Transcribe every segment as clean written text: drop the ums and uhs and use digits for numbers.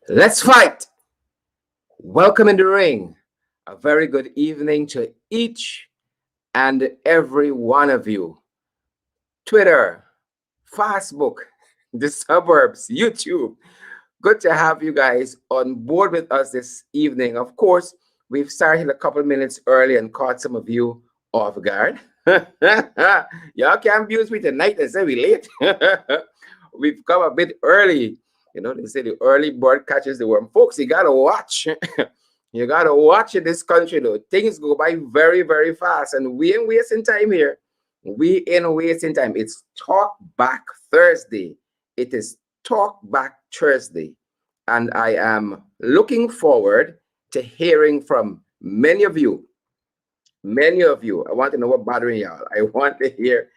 Let's fight. Welcome in the ring. A very good evening to each and every one of you. Twitter, Facebook, the suburbs, YouTube. Good to have you guys on board with us this evening. Of course, we've started a couple of minutes early and caught some of you off guard. Y'all can't abuse me tonight and say we late. We've come a bit early. You know, they say the early bird catches the worm. Folks, you gotta watch. You gotta watch in this country though. Things go by very, very fast, and we ain't wasting time here. We ain't wasting time. It's Talk Back Thursday. It is Talk Back Thursday. And I am looking forward to hearing from many of you. Many of you. I want to know what bothering y'all. I want to hear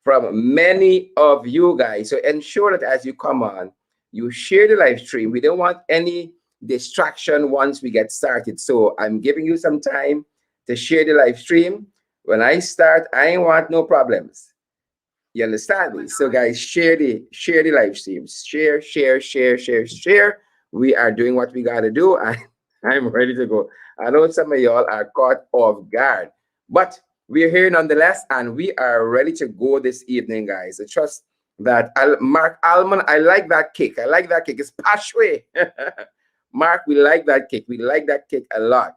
from many of you guys. So ensure that as you come on, you share the live stream. We don't want any distraction once we get started. So I'm giving you some time to share the live stream. When I start, I ain't want no problems. You understand me? So guys, share the live stream. Share, share, share, share, share. We are doing what we gotta do. I'm ready to go. I know some of y'all are caught off guard, but we're here nonetheless, and we are ready to go this evening, guys. I trust that Mark Almond, I like that kick. I like that kick. It's Pashway. Mark, we like that kick. We like that kick a lot.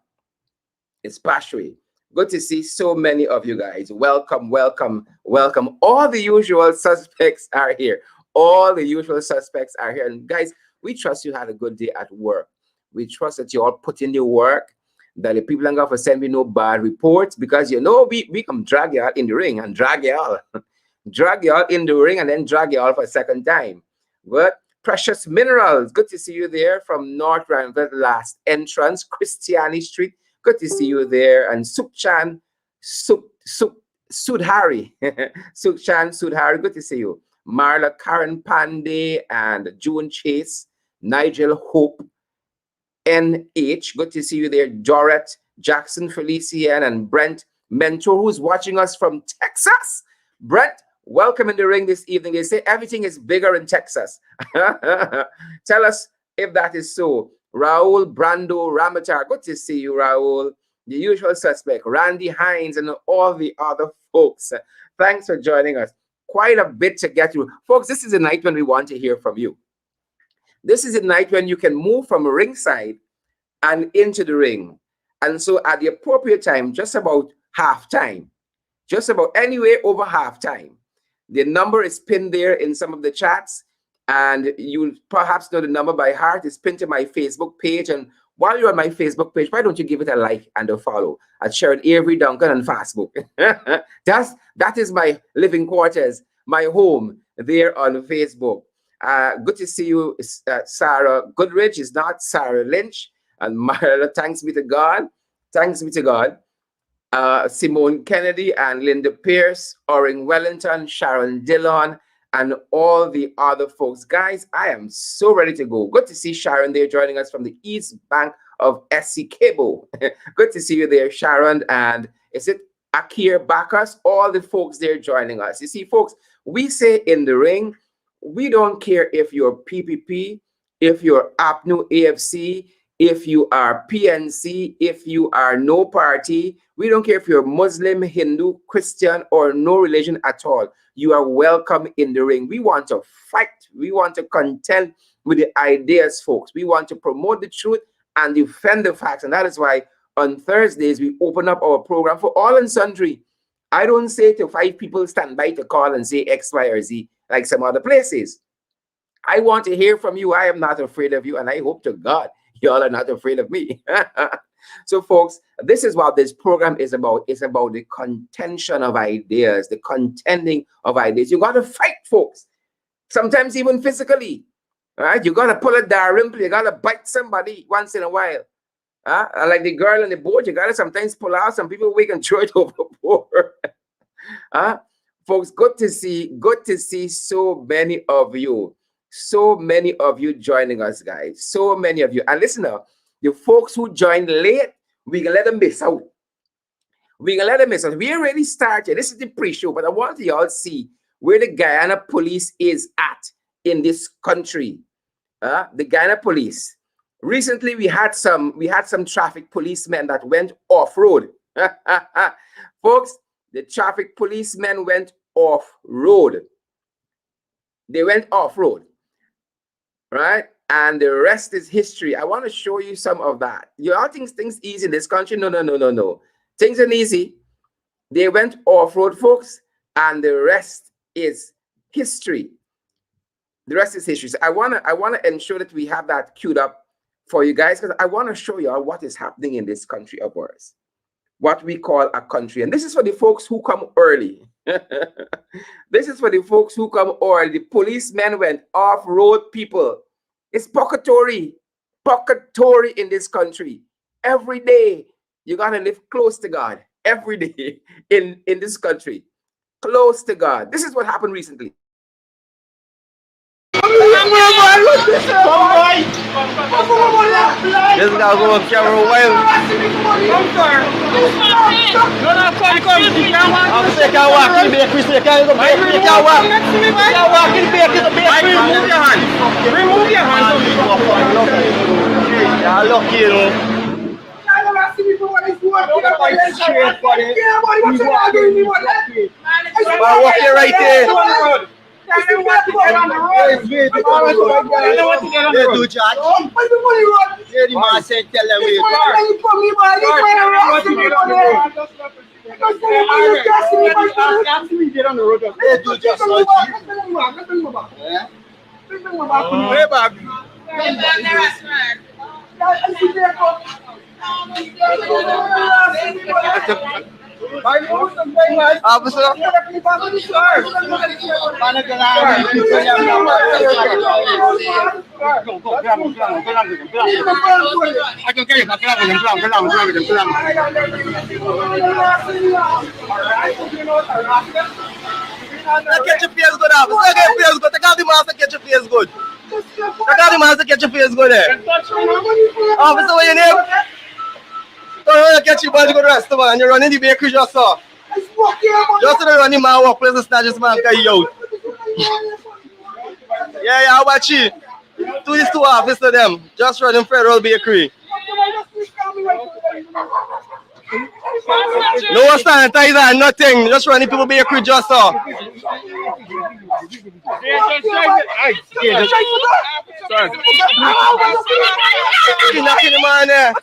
It's Pashway. Good to see so many of you guys. Welcome, welcome, welcome. All the usual suspects are here. All the usual suspects are here. And guys, we trust you had a good day at work. We trust that you all put in your work, that the people are going to send me no bad reports, because you know we come drag y'all in the ring and drag y'all. Drag y'all in the ring and then drag y'all for a second time. But Precious Minerals, good to see you there from North Randall, last entrance, Christiani Street. Good to see you there. And Sukchan, Sudhari. Sukchan, Sudhari, good to see you. Marla Karen Pandey and June Chase, Nigel Hope, NH, good to see you there. Dorette, Jackson Felician, and Brent Mentor, who's watching us from Texas. Brent, welcome in the ring this evening. They say everything is bigger in Texas. Tell us if that is so. Raul Brando Ramatar, good to see you, Raul. The usual suspect, Randy Hines, and all the other folks. Thanks for joining us. Quite a bit to get through. Folks, this is a night when we want to hear from you. This is a night when you can move from ringside and into the ring. And so at the appropriate time, just about halftime, just about anywhere over halftime, the number is pinned there in some of the chats. And you perhaps know the number by heart. It's pinned to my Facebook page. And while you're on my Facebook page, why don't you give it a like and a follow at Sharon Avery Duncan on Facebook? That is my living quarters, my home there on Facebook. Good to see you, Sarah Goodrich. Is not Sarah Lynch. And Marla, thanks be to God. Thanks be to God. Simone Kennedy and Linda Pierce, Oring Wellington, Sharon Dillon, and all the other folks. Guys, I am so ready to go. Good to see Sharon there joining us from the East Bank of Essequibo. Good to see you there, Sharon. And is it Akir Bacchus? All the folks there joining us. You see, folks, we say in the ring, we don't care if you're PPP, if you're APNU AFC, if you are PNC, if you are no party. We don't care if you're Muslim, Hindu, Christian, or no religion at all. You are welcome in the ring. We want to fight. We want to contend with the ideas, folks. We want to promote the truth and defend the facts. And that is why on Thursdays, we open up our program for all and sundry. I don't say to 5 people stand by to call and say X, Y, or Z like some other places. I want to hear from you. I am not afraid of you. And I hope to God y'all are not afraid of me. So, folks, this is what this program is about. It's about the contention of ideas, the contending of ideas. You got to fight, folks. Sometimes even physically. All right? You got to pull a Dalrymple. You got to bite somebody once in a while. Like the girl on the boat, you got to sometimes pull out. Some people we can throw it overboard. Folks, good to see so many of you. So many of you joining us, guys. So many of you. And listen now, the folks who joined late, we can let them miss out. We can let them miss out. We already started. This is the pre-show, but I want you all to see where the Guyana police is at in this country. The Guyana police. Recently, we had some traffic policemen that went off road. Folks, the traffic policemen went off road. They went off road, right? And the rest is history. I want to show you some of that. You all think things easy in this country? No, no, no, no, no. Things are easy. They went off road, folks, and the rest is history. The rest is history. So I wanna ensure that we have that queued up for you guys, because I want to show you all what is happening in this country of ours, what we call a country. And this is for the folks who come early. This is for the folks who come early. The policemen went off-road, people. It's puckatory in this country. Every day, you got to live close to God. Every day in this country. Close to God. This is what happened recently. This guy go on camera a while. I'm saying can't walk in the bakery, so you can't go bakery, you can't walk. You can't walk in the bakery, the bakery. Remove your hand. Remove your hand. You're lucky, you know. I'm walking right there. Yeah, do Jack. Yeah, the man said tell them wait. Yeah, do just way back. Officer. I can carry catch your face good, officer. Get your face good. Take out the mask and catch your face good. Take out the mask and catch your face good there. Officer, what's your name? Oh, you catch your body good rest, man. You're running the bakery just so. Just to run in my workplace and snatch this man carry you out. Yeah, how about you? Do this to officer them. Just running Federal Bakery. No sanitizer and nothing. Just running people bakery just so. You're knocking the man there.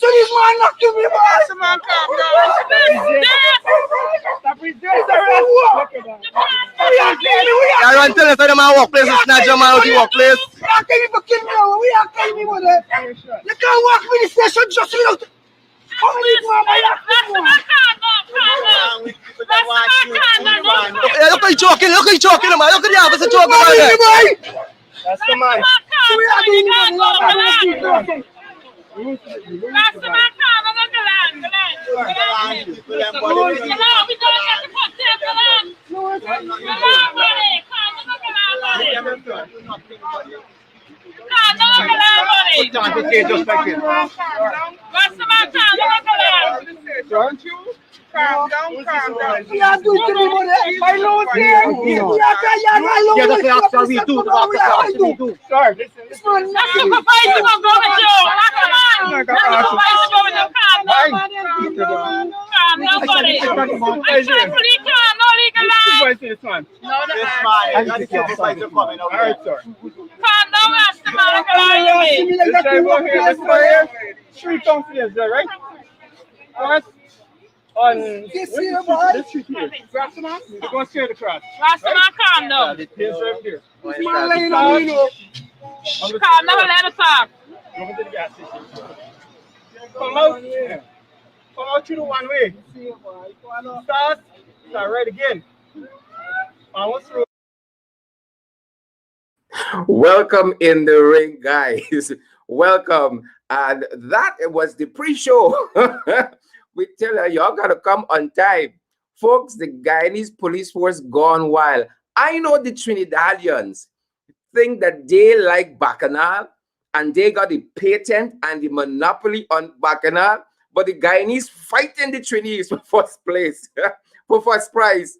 Everyone tell us how the man workplace and snatch your man out the workplace. You can't walk with the station just without. Look at you choking, man. Look at the officer choking, man. That's the man. Don't you? Calm down. We are doing it. I know it's here. We do. Sir, this one. Street confidence, right? Alright. On this street here. Rastaman? We're going to share the cross. Rastaman, calm down. Here's right here. Calm down, let us talk. Come to the gas station. Come out through the one way. Start right again. Almost through. Welcome in the ring, guys. Welcome. And that was the pre-show. We tell you, y'all got to come on time. Folks, the Guyanese police force gone wild. I know the Trinidadians think that they like Bacchanal and they got the patent and the monopoly on Bacchanal, but the Guyanese fighting the Trinidadians for first place, for first prize,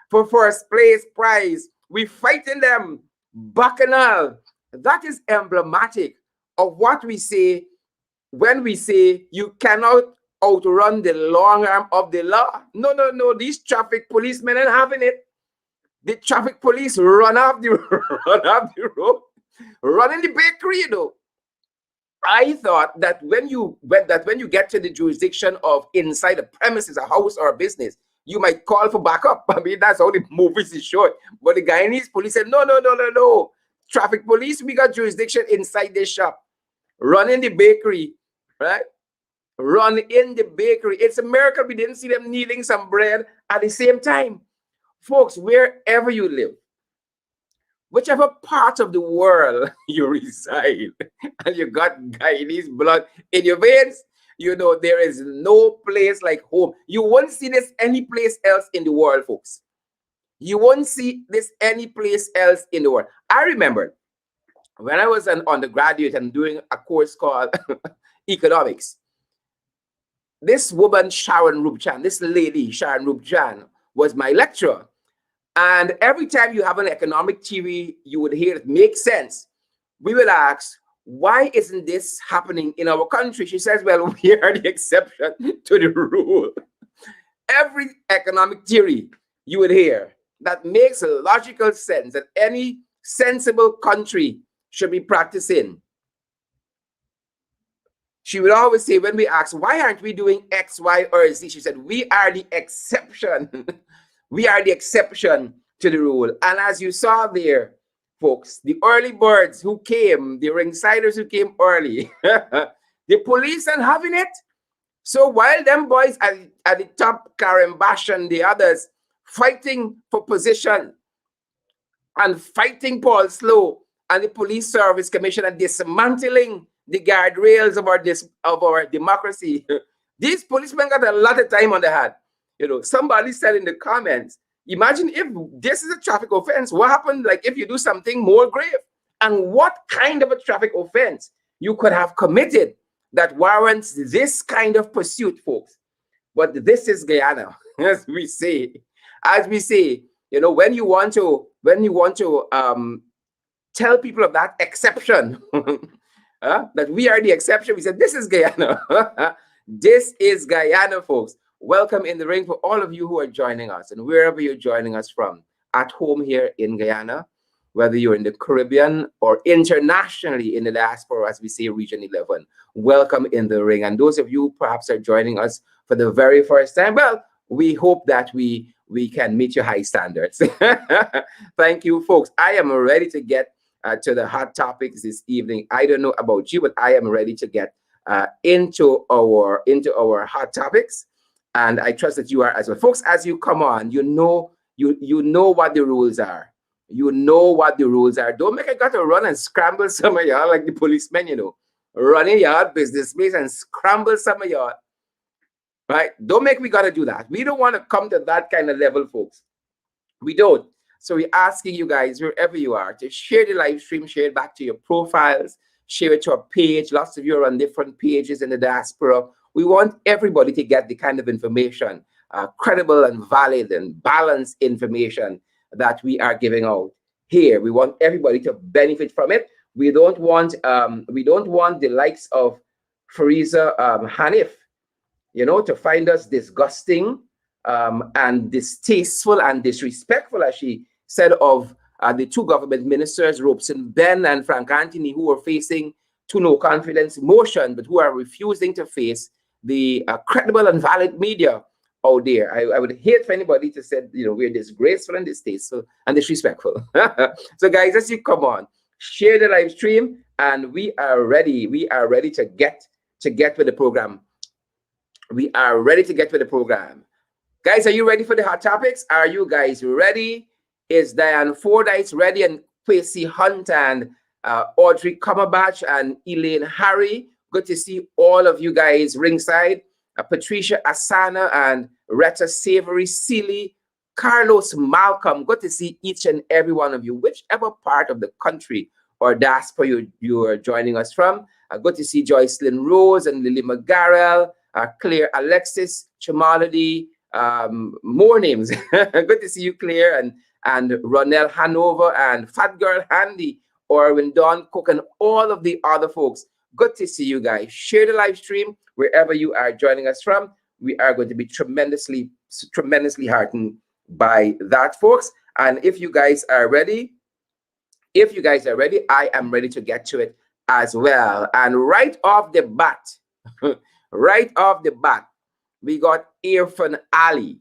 for first place prize. We fighting them. Bacchanal, that is emblematic of what we say when we say you cannot outrun the long arm of the law. No, no, no. These traffic policemen ain't having it. The traffic police run off the run off the road, run in the bakery, you know. I thought that when you get to the jurisdiction of inside the premises, a house or a business, you might call for backup. I mean, that's how the movies is showing. But the Guyanese police said, no, no, no, no, no. Traffic police, we got jurisdiction inside this shop. Run in the bakery, right? Run in the bakery. It's a miracle we didn't see them kneading some bread at the same time. Folks, wherever you live, whichever part of the world you reside, and you got Guyanese blood in your veins, you know, there is no place like home. You won't see this any place else in the world, folks. You won't see this any place else in the world. I remember when I was an undergraduate and doing a course called economics, this woman, Sharon Rubchan, this lady, Sharon Rubchan, was my lecturer. And every time you have an economic theory, you would hear it make sense. We will ask, why isn't this happening in our country? She says, well, we are the exception to the rule. Every economic theory you would hear that makes a logical sense that any sensible country should be practicing. She would always say, when we ask, why aren't we doing X, Y, or Z? She said, we are the exception. We are the exception to the rule. And as you saw there, folks, the early birds who came, the ringsiders who came early, the police aren't having it. So while them boys at the top, Karen Bash and the others, fighting for position and fighting Paul Slow and the Police Service Commission and dismantling the guardrails of our democracy, these policemen got a lot of time on their hand. You know, somebody said in the comments, imagine if this is a traffic offense, what happened like if you do something more grave? And what kind of a traffic offense you could have committed that warrants this kind of pursuit, folks? But this is Guyana, as we say. As we say, you know, when you want to tell people of that exception, that we are the exception, we said, this is Guyana. This is Guyana, folks. Welcome in the ring for all of you who are joining us and wherever you're joining us from, at home here in Guyana, whether you're in the Caribbean or internationally in the diaspora, as we say, Region 11. Welcome in the ring. And those of you perhaps are joining us for the very first time, well, we hope that we can meet your high standards. Thank you, folks. I am ready to get to the hot topics this evening. I don't know about you, but I am ready to get into our hot topics. And I trust that you are as well. Folks, as you come on, you know what the rules are. You know what the rules are. Don't make it got to run and scramble some of y'all like the policemen, you know. Running your business place and scramble some of y'all. Right? Don't make we got to do that. We don't want to come to that kind of level, folks. We don't. So we're asking you guys, wherever you are, to share the live stream, share it back to your profiles, share it to our page. Lots of you are on different pages in the diaspora. We want everybody to get the kind of information, credible and valid and balanced information that we are giving out here. We want everybody to benefit from it. We don't want the likes of Fariza Hanif, you know, to find us disgusting and distasteful and disrespectful, as she said of the two government ministers, Robeson Ben and Frank Anthony, who are facing to no confidence motion, but who are refusing to face the credible and valid media out there. I would hate for anybody to say, you know, we're disgraceful and distasteful and disrespectful. So guys, as you come on, share the live stream, and we are ready. We are ready to get with the program. We are ready to get with the program. Guys, are you ready for the hot topics? Are you guys ready? Is Diane Fordyce ready? And Kwesi Hunt and Audrey Cumberbatch and Elaine Harry. Good to see all of you guys ringside. Patricia Asana and Retta Savory, Seeley, Carlos Malcolm. Good to see each and every one of you, whichever part of the country or diaspora you are joining us from. Good to see Joycelyn Rose and Lily McGarrell, Claire Alexis, Chamalody, more names. Good to see you, Claire, and Ronelle Hanover and Fat Girl Handy Orwin, Don Cook, and all of the other folks. Good to see you guys. Share the live stream wherever you are joining us from. We are going to be tremendously heartened by that, folks. And if you guys are ready, I am ready to get to it as well. And right off the bat, we got Irfan Ali.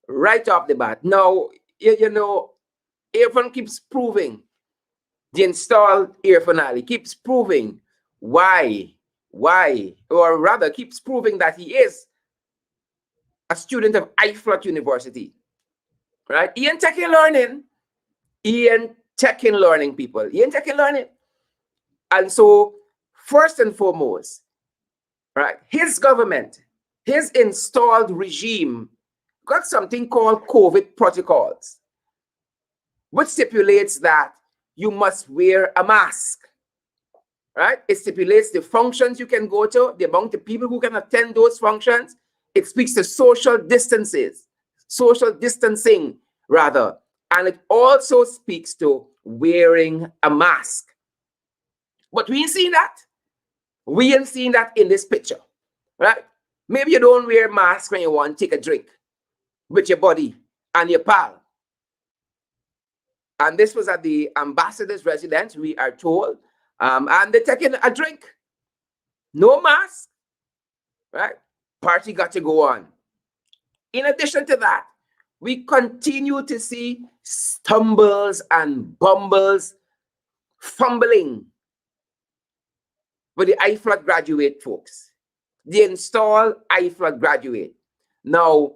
Right off the bat. Now, you know, Irfan keeps proving, the installed Irfan Ali keeps proving why, or rather keeps proving that he is a student of IFLOT University, right? He ain't taking learning, people. He ain't taking learning. And so, first and foremost, right, his government, his installed regime got something called COVID protocols, which stipulates that you must wear a mask, right? It stipulates the functions you can go to, the amount of people who can attend those functions. It speaks to social distancing, rather. And it also speaks to wearing a mask. But we ain't seen that. We ain't seen that in this picture, right? Maybe you don't wear a mask when you want to take a drink with your buddy and your pal. And this was at the ambassador's residence, we are told. And they're taking a drink. No mask, right? Party got to go on. In addition to that, we continue to see stumbles and bumbles, fumbling with the IFLOT graduate folks, the installed IFLOT graduate. Now,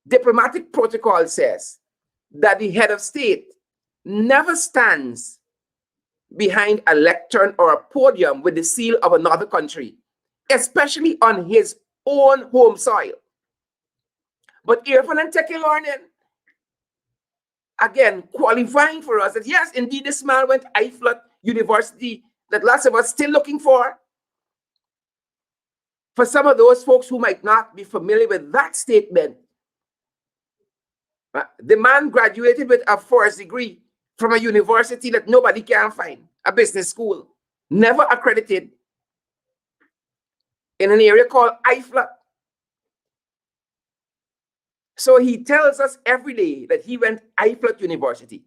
diplomatic protocol says that the head of state never stands behind a lectern or a podium with the seal of another country, especially on his own home soil. But Irfan and Teki learning, again, qualifying for us that yes, indeed, this man went IFLOT University that lots of us still looking for. For some of those folks who might not be familiar with that statement, the man graduated with a first degree from a university that nobody can find, a business school, never accredited, in an area called IFLOT. So he tells us every day that he went IFLOT University.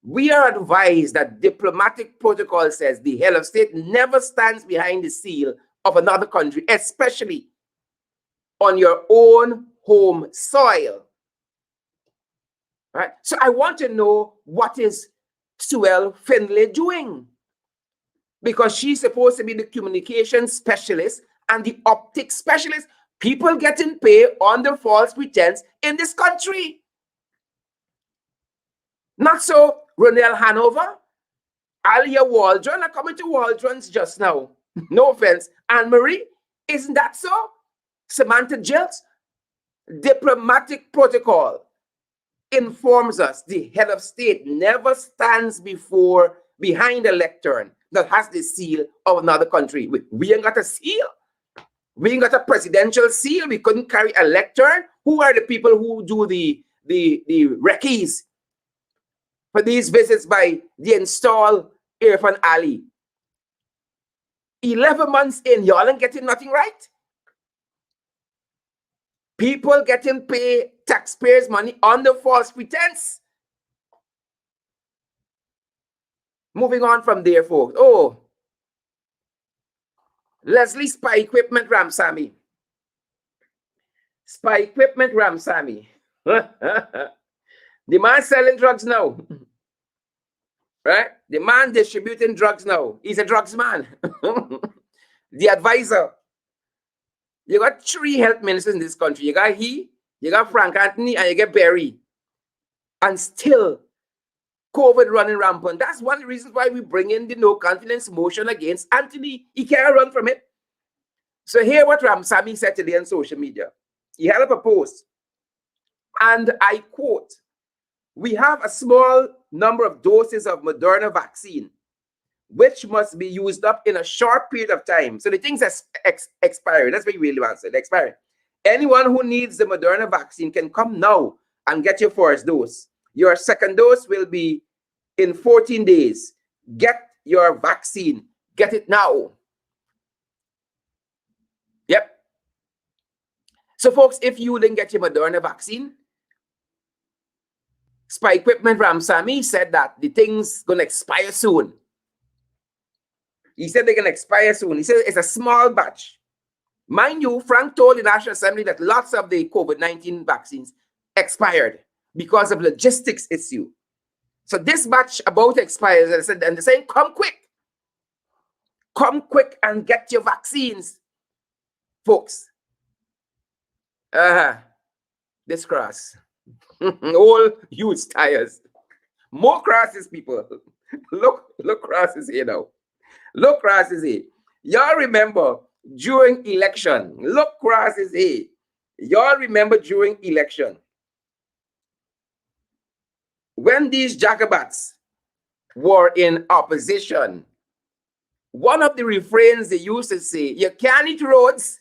We are advised that diplomatic protocol says the head of state never stands behind the seal of another country, especially on your own home soil. Right? So I want to know, what is Suelle Findlay doing? Because she's supposed to be the communication specialist and the optics specialist. People getting paid under false pretense in this country. Not so Ronell Hanover, Alia Waldron. I'm coming to Waldron's just now. No offense. Anne-Marie, isn't that so? Samantha Gills. Diplomatic protocol informs us the head of state never stands behind a lectern that has the seal of another country. We ain't got a seal. We ain't got a presidential seal. We couldn't carry a lectern. Who are the people who do the recce's for these visits by the installed Irfan Ali? 11 months in, y'all ain't getting nothing right. People getting paid taxpayers' money under false pretense. Moving on from there, folks. Oh, Leslie Spy Equipment Ramsamy. Spy Equipment Ramsamy. The man selling drugs now. Right? The man distributing drugs now. He's a drugs man. The advisor. You got 3 health ministers in this country. You got you got Frank Anthony, and you get Barry. And still, COVID running rampant. That's one of the reasons why we bring in the no confidence motion against Anthony. He can't run from it. So hear what Ramsamy said today on social media. He held up a post. And I quote, "We have a small number of doses of Moderna vaccine, which must be used up in a short period of time." So the thing's expiring. That's what you really want to say, expiring. Anyone who needs the Moderna vaccine can come now and get your first dose. Your second dose will be in 14 days. Get your vaccine. Get it now. Yep. So, folks, if you didn't get your Moderna vaccine, Spy Equipment Ramsamy said that the thing's going to expire soon. He said they're going to expire soon. He said it's a small batch. Mind you, Frank told the National Assembly that lots of the COVID-19 vaccines expired because of logistics issue. So this batch about to expire, and they're saying, come quick. Come quick and get your vaccines, folks. This cross. All huge tires. More crosses, people. Look crosses here now. Look crosses here. Y'all remember during election. Look crosses here. Y'all remember during election. When these Jacobats were in opposition, one of the refrains they used to say, you can't eat roads.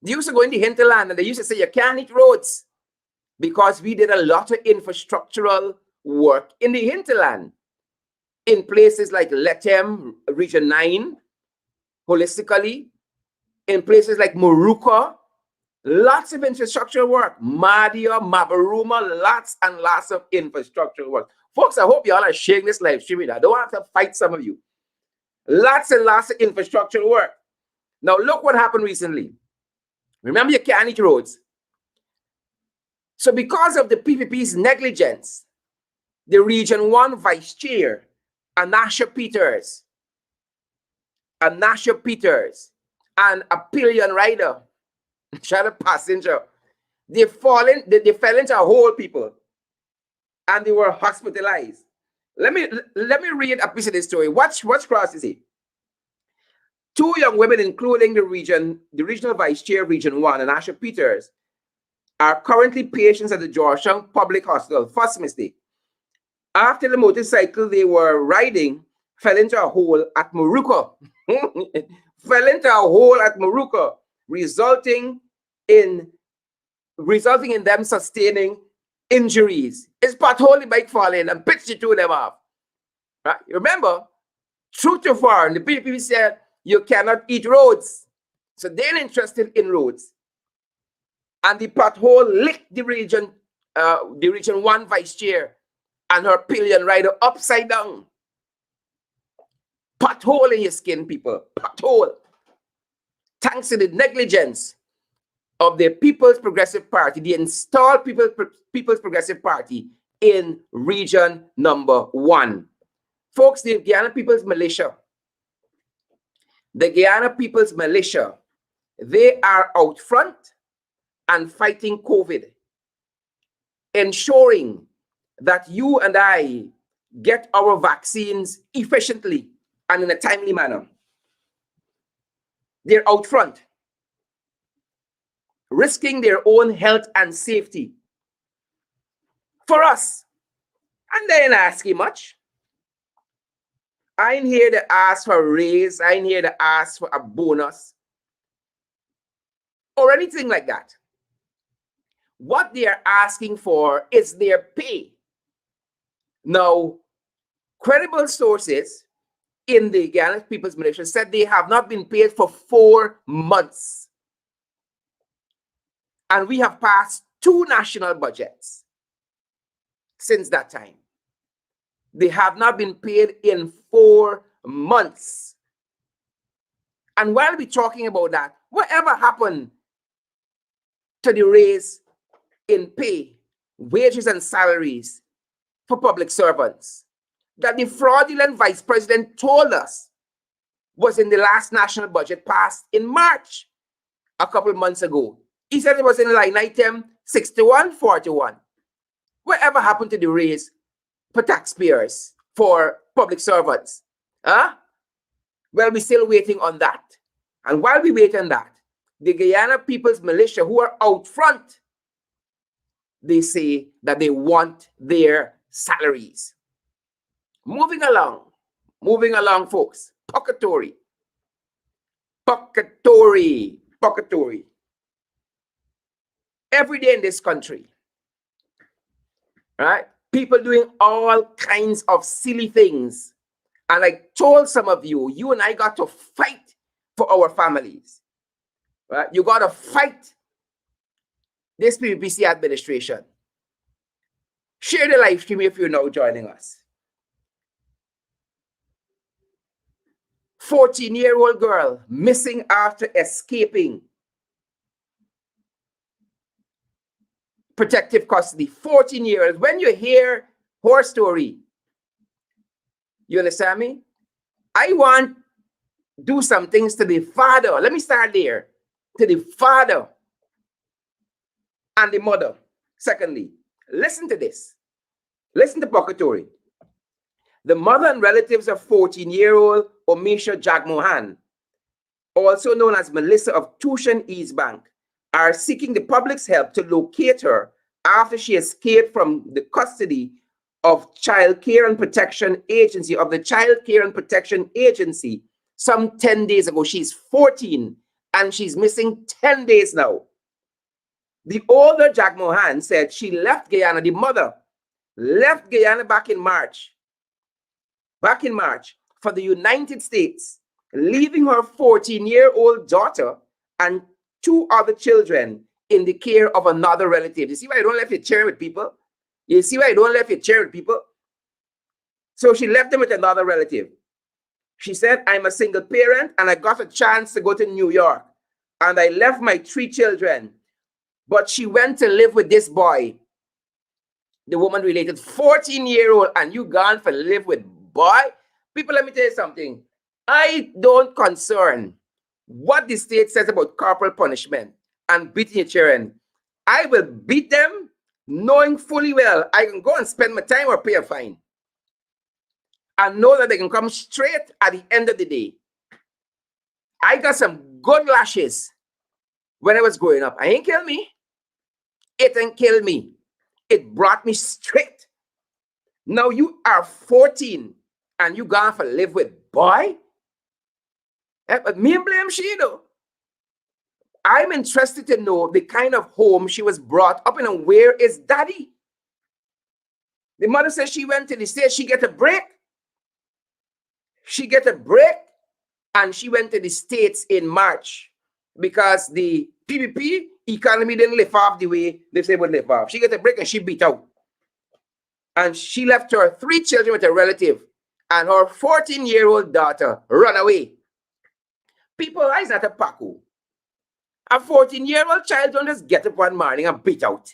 They used to go in the hinterland and they used to say, you can't eat roads, because we did a lot of infrastructural work in the hinterland, in places like Lethem, Region 9, holistically, in places like Moruka, lots of infrastructural work. Madia, Mabaruma, lots and lots of infrastructural work. Folks, I hope y'all are sharing this live stream. I don't have to fight some of you. Lots and lots of infrastructural work. Now, look what happened recently. Remember, you can't eat roads. So because of the PPP's negligence, the Region 1 Vice Chair, Anasha Peters, and a pillion rider, shadow passenger, they fell into a hole, people, and they were hospitalized. Let me read a piece of this story. What's cross is it? 2 young women, including the regional vice chair, Region 1, and Asha Peters, are currently patients at the Georgetown Public Hospital. First mistake. After the motorcycle they were riding fell into a hole at Moruka. Fell into a hole at Moruka, resulting in them sustaining injuries. It's potholy bike falling and pitched the 2 of them off. Right? Remember, true to form, the PPP said you cannot eat roads. So they're interested in roads. And the pothole licked the Region 1 Vice Chair and her pillion rider upside down. Pothole in your skin, people. Pothole. Thanks to the negligence of the People's Progressive Party, the installed People's Progressive Party in Region number 1. Folks, the Guyana People's Militia, they are out front and fighting COVID, ensuring that you and I get our vaccines efficiently and in a timely manner. They're out front, risking their own health and safety for us. And they ain't asking much. I ain't here to ask for a raise. I ain't here to ask for a bonus or anything like that. What they are asking for is their pay. Now, credible sources in the Guyana People's Militia said they have not been paid for 4 months. And we have passed 2 national budgets since that time. They have not been paid in 4 months. And while we're talking about that, whatever happened to the raise in pay, wages, and salaries for public servants that the fraudulent vice president told us was in the last national budget passed in March a couple of months ago? He said it was in line item 6141. Whatever happened to the raise for taxpayers, for public servants? Well, we're still waiting on that. And while we wait on that, the Guyana People's Militia, who are out front, they say that they want their salaries. Moving along, folks. Puckatorie. Every day in this country, right? People doing all kinds of silly things And I told some of you, you and I got to fight for our families. Right? You got to fight this PPC administration. Share the live stream if you're now joining us. 14-year-old girl missing after escaping protective custody. 14 years. When you hear her story, you understand me? I want to do some things to the father. Let me start there. To the father and the mother. Secondly, listen to this. Listen to Puckatory. The mother and relatives of 14-year-old Omisha Jagmohan, also known as Melissa of Tushan East Bank, are seeking the public's help to locate her after she escaped from the custody of Child Care and Protection Agency, some 10 days ago. She's 14 and she's missing 10 days now. The older Jagmohan said she left Guyana, the mother left Guyana back in March for the United States, leaving her 14-year-old daughter and 2 other children in the care of another relative. You see why I don't let you share with people? You see why I don't let you share with people? So she left them with another relative. She said, I'm a single parent and I got a chance to go to New York and I left my 3 children, but she went to live with this boy. The woman related, 14-year-old, and you gone for live with boy? People, let me tell you something. I don't concern what the state says about corporal punishment and beating your children. I will beat them knowing fully well I can go and spend my time or pay a fine. And know that they can come straight at the end of the day. I got some good lashes when I was growing up. I ain't kill me. It ain't kill me. It brought me straight. Now you are 14 and you gone for live with boy? But me and blame she though. I'm interested to know the kind of home she was brought up in and where is daddy? The mother says she went to the States, she get a break. She get a break and she went to the States in March because the PPP economy didn't lift off the way they say it would lift off. She get a break and she beat out. And she left her 3 children with a relative and her 14-year-old daughter run away. People, it's not a Paco. A 14-year-old child don't just get up one morning and beat out.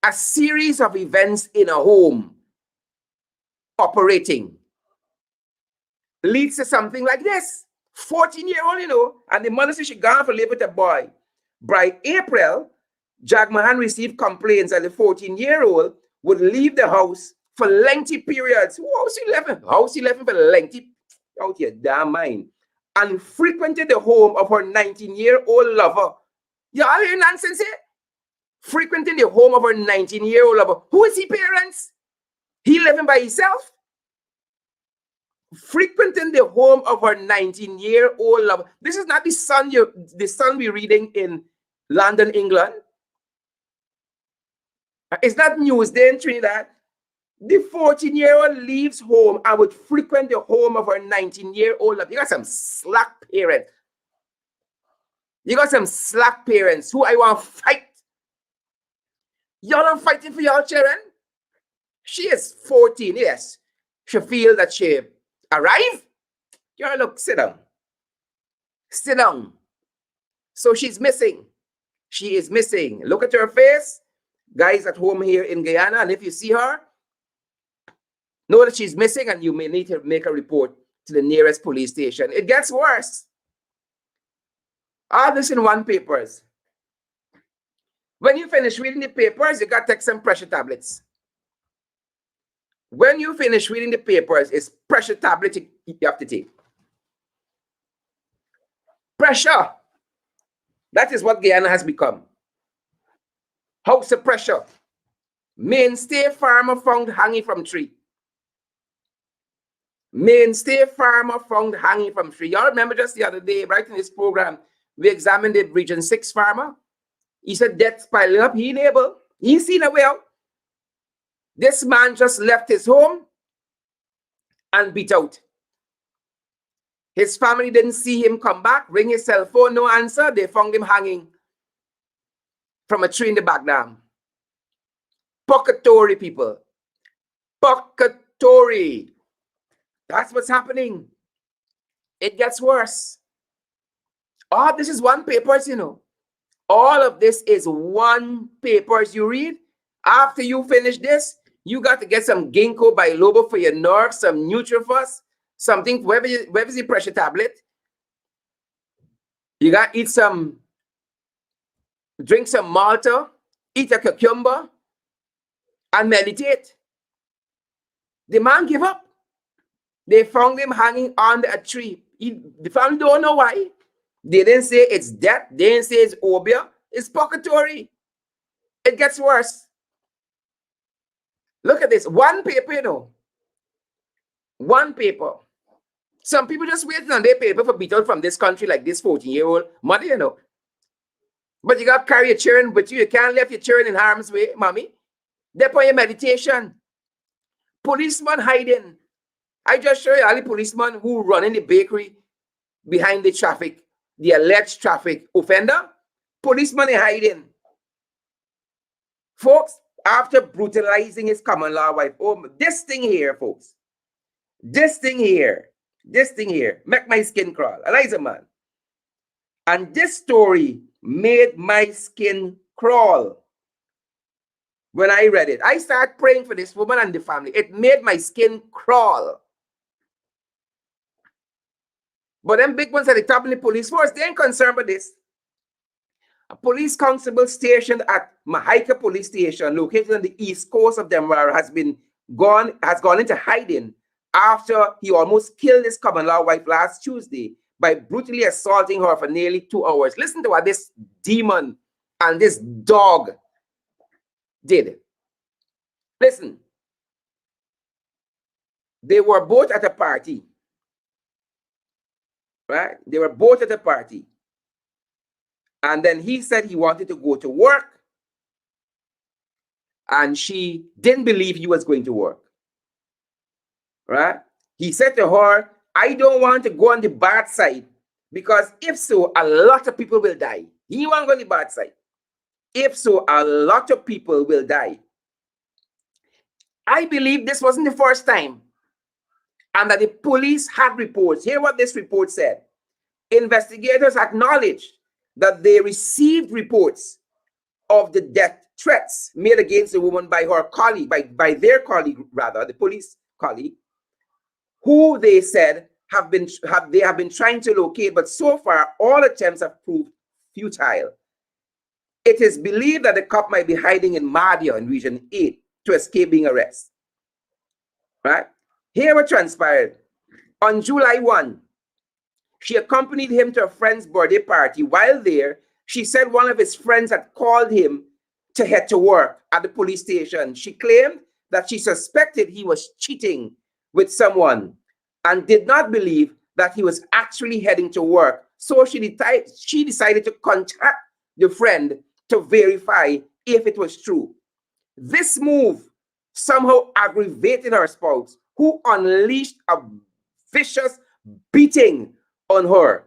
A series of events in a home operating leads to something like this. 14-year-old, you know, and the mother says she gone for live with a boy. By April, Jagmohan received complaints that the 14-year-old would leave the house for lengthy periods. House 11 for lengthy, out your damn mind, and frequented the home of her 19-year-old lover. Y'all hear nonsense here? Frequenting the home of her 19-year-old lover. Who is he, parents? He living by himself? Frequenting the home of her 19-year-old lover. This is not the son we're reading in London, England. It's not Newsday in Trinidad. The 14-year-old leaves home and would frequent the home of her 19-year-old lover. You got some slack parents. You got some slack parents who I want to fight. Y'all are fighting for your children? She is 14, yes. She feels that she arrived. Y'all look, sit down. Sit down. So she's missing. She is missing. Look at her face. Guys at home here in Guyana, and if you see her, know that she's missing and you may need to make a report to the nearest police station. It gets worse. All this in one papers. When you finish reading the papers, you got to take some pressure tablets. When you finish reading the papers, it's pressure tablets you have to take. Pressure. That is what Guyana has become. House of pressure. Mainstay farmer found hanging from tree. Mainstay farmer found hanging from tree. Y'all remember just the other day, right in this program, we examined the Region 6 farmer. He said death's piling up. He ain't able. He ain't seen a way out. This man just left his home and beat out. His family didn't see him come back, ring his cell phone, no answer. They found him hanging from a tree in the back dam. PUCKATORIE, people. PUCKATORIE. That's what's happening. It gets worse. All this is one papers, you know. All of this is one papers you read. After you finish this, you got to get some ginkgo biloba for your nerves, some Nutrifos, something, wherever's the pressure tablet. You got to eat some, drink some Malta, eat a cucumber, and meditate. The man gave up. They found him hanging on a tree. The family don't know why. They didn't say it's death. They didn't say it's obia. It's PUCKATORIE. It gets worse. Look at this. One paper, you know. One paper. Some people just waiting on their paper for beat out from this country like this 14-year-old mother, you know. But you got to carry your children with you. You can't leave your children in harm's way, mommy. They're on your meditation. Policeman hiding. I just show you all the policemen who run in the bakery behind the traffic, the alleged traffic offender. Policeman is hiding. Folks, after brutalizing his common law wife, oh, this thing here, folks, this thing here, make my skin crawl. Eliza, man. And this story made my skin crawl. When I read it, I started praying for this woman and the family. It made my skin crawl. But them big ones at the top of the police force, they ain't concerned with this. A police constable stationed at Mahika Police Station, located on the east coast of Denver, has gone into hiding after he almost killed his common law wife last Tuesday by brutally assaulting her for nearly 2 hours. Listen to what this demon and this dog did. Listen. They were both at a party. Right? They were both at a party. And then he said he wanted to go to work. And she didn't believe he was going to work. Right? He said to her, I don't want to go on the bad side, because if so, a lot of people will die. He won't go on the bad side. If so, a lot of people will die. I believe this wasn't the first time, and that the police had reports. Hear what this report said. Investigators acknowledged that they received reports of the death threats made against the woman by her colleague, by their colleague, rather, the police colleague, who they said they have been trying to locate, but so far all attempts have proved futile. It is believed that the cop might be hiding in Mahdia in Region 8 to escape being arrested. Right? Here what transpired. On July 1, she accompanied him to a friend's birthday party. While there, she said one of his friends had called him to head to work at the police station. She claimed that she suspected he was cheating with someone and did not believe that he was actually heading to work. So she decided to contact the friend to verify if it was true. This move somehow aggravated her spouse, who unleashed a vicious beating on her.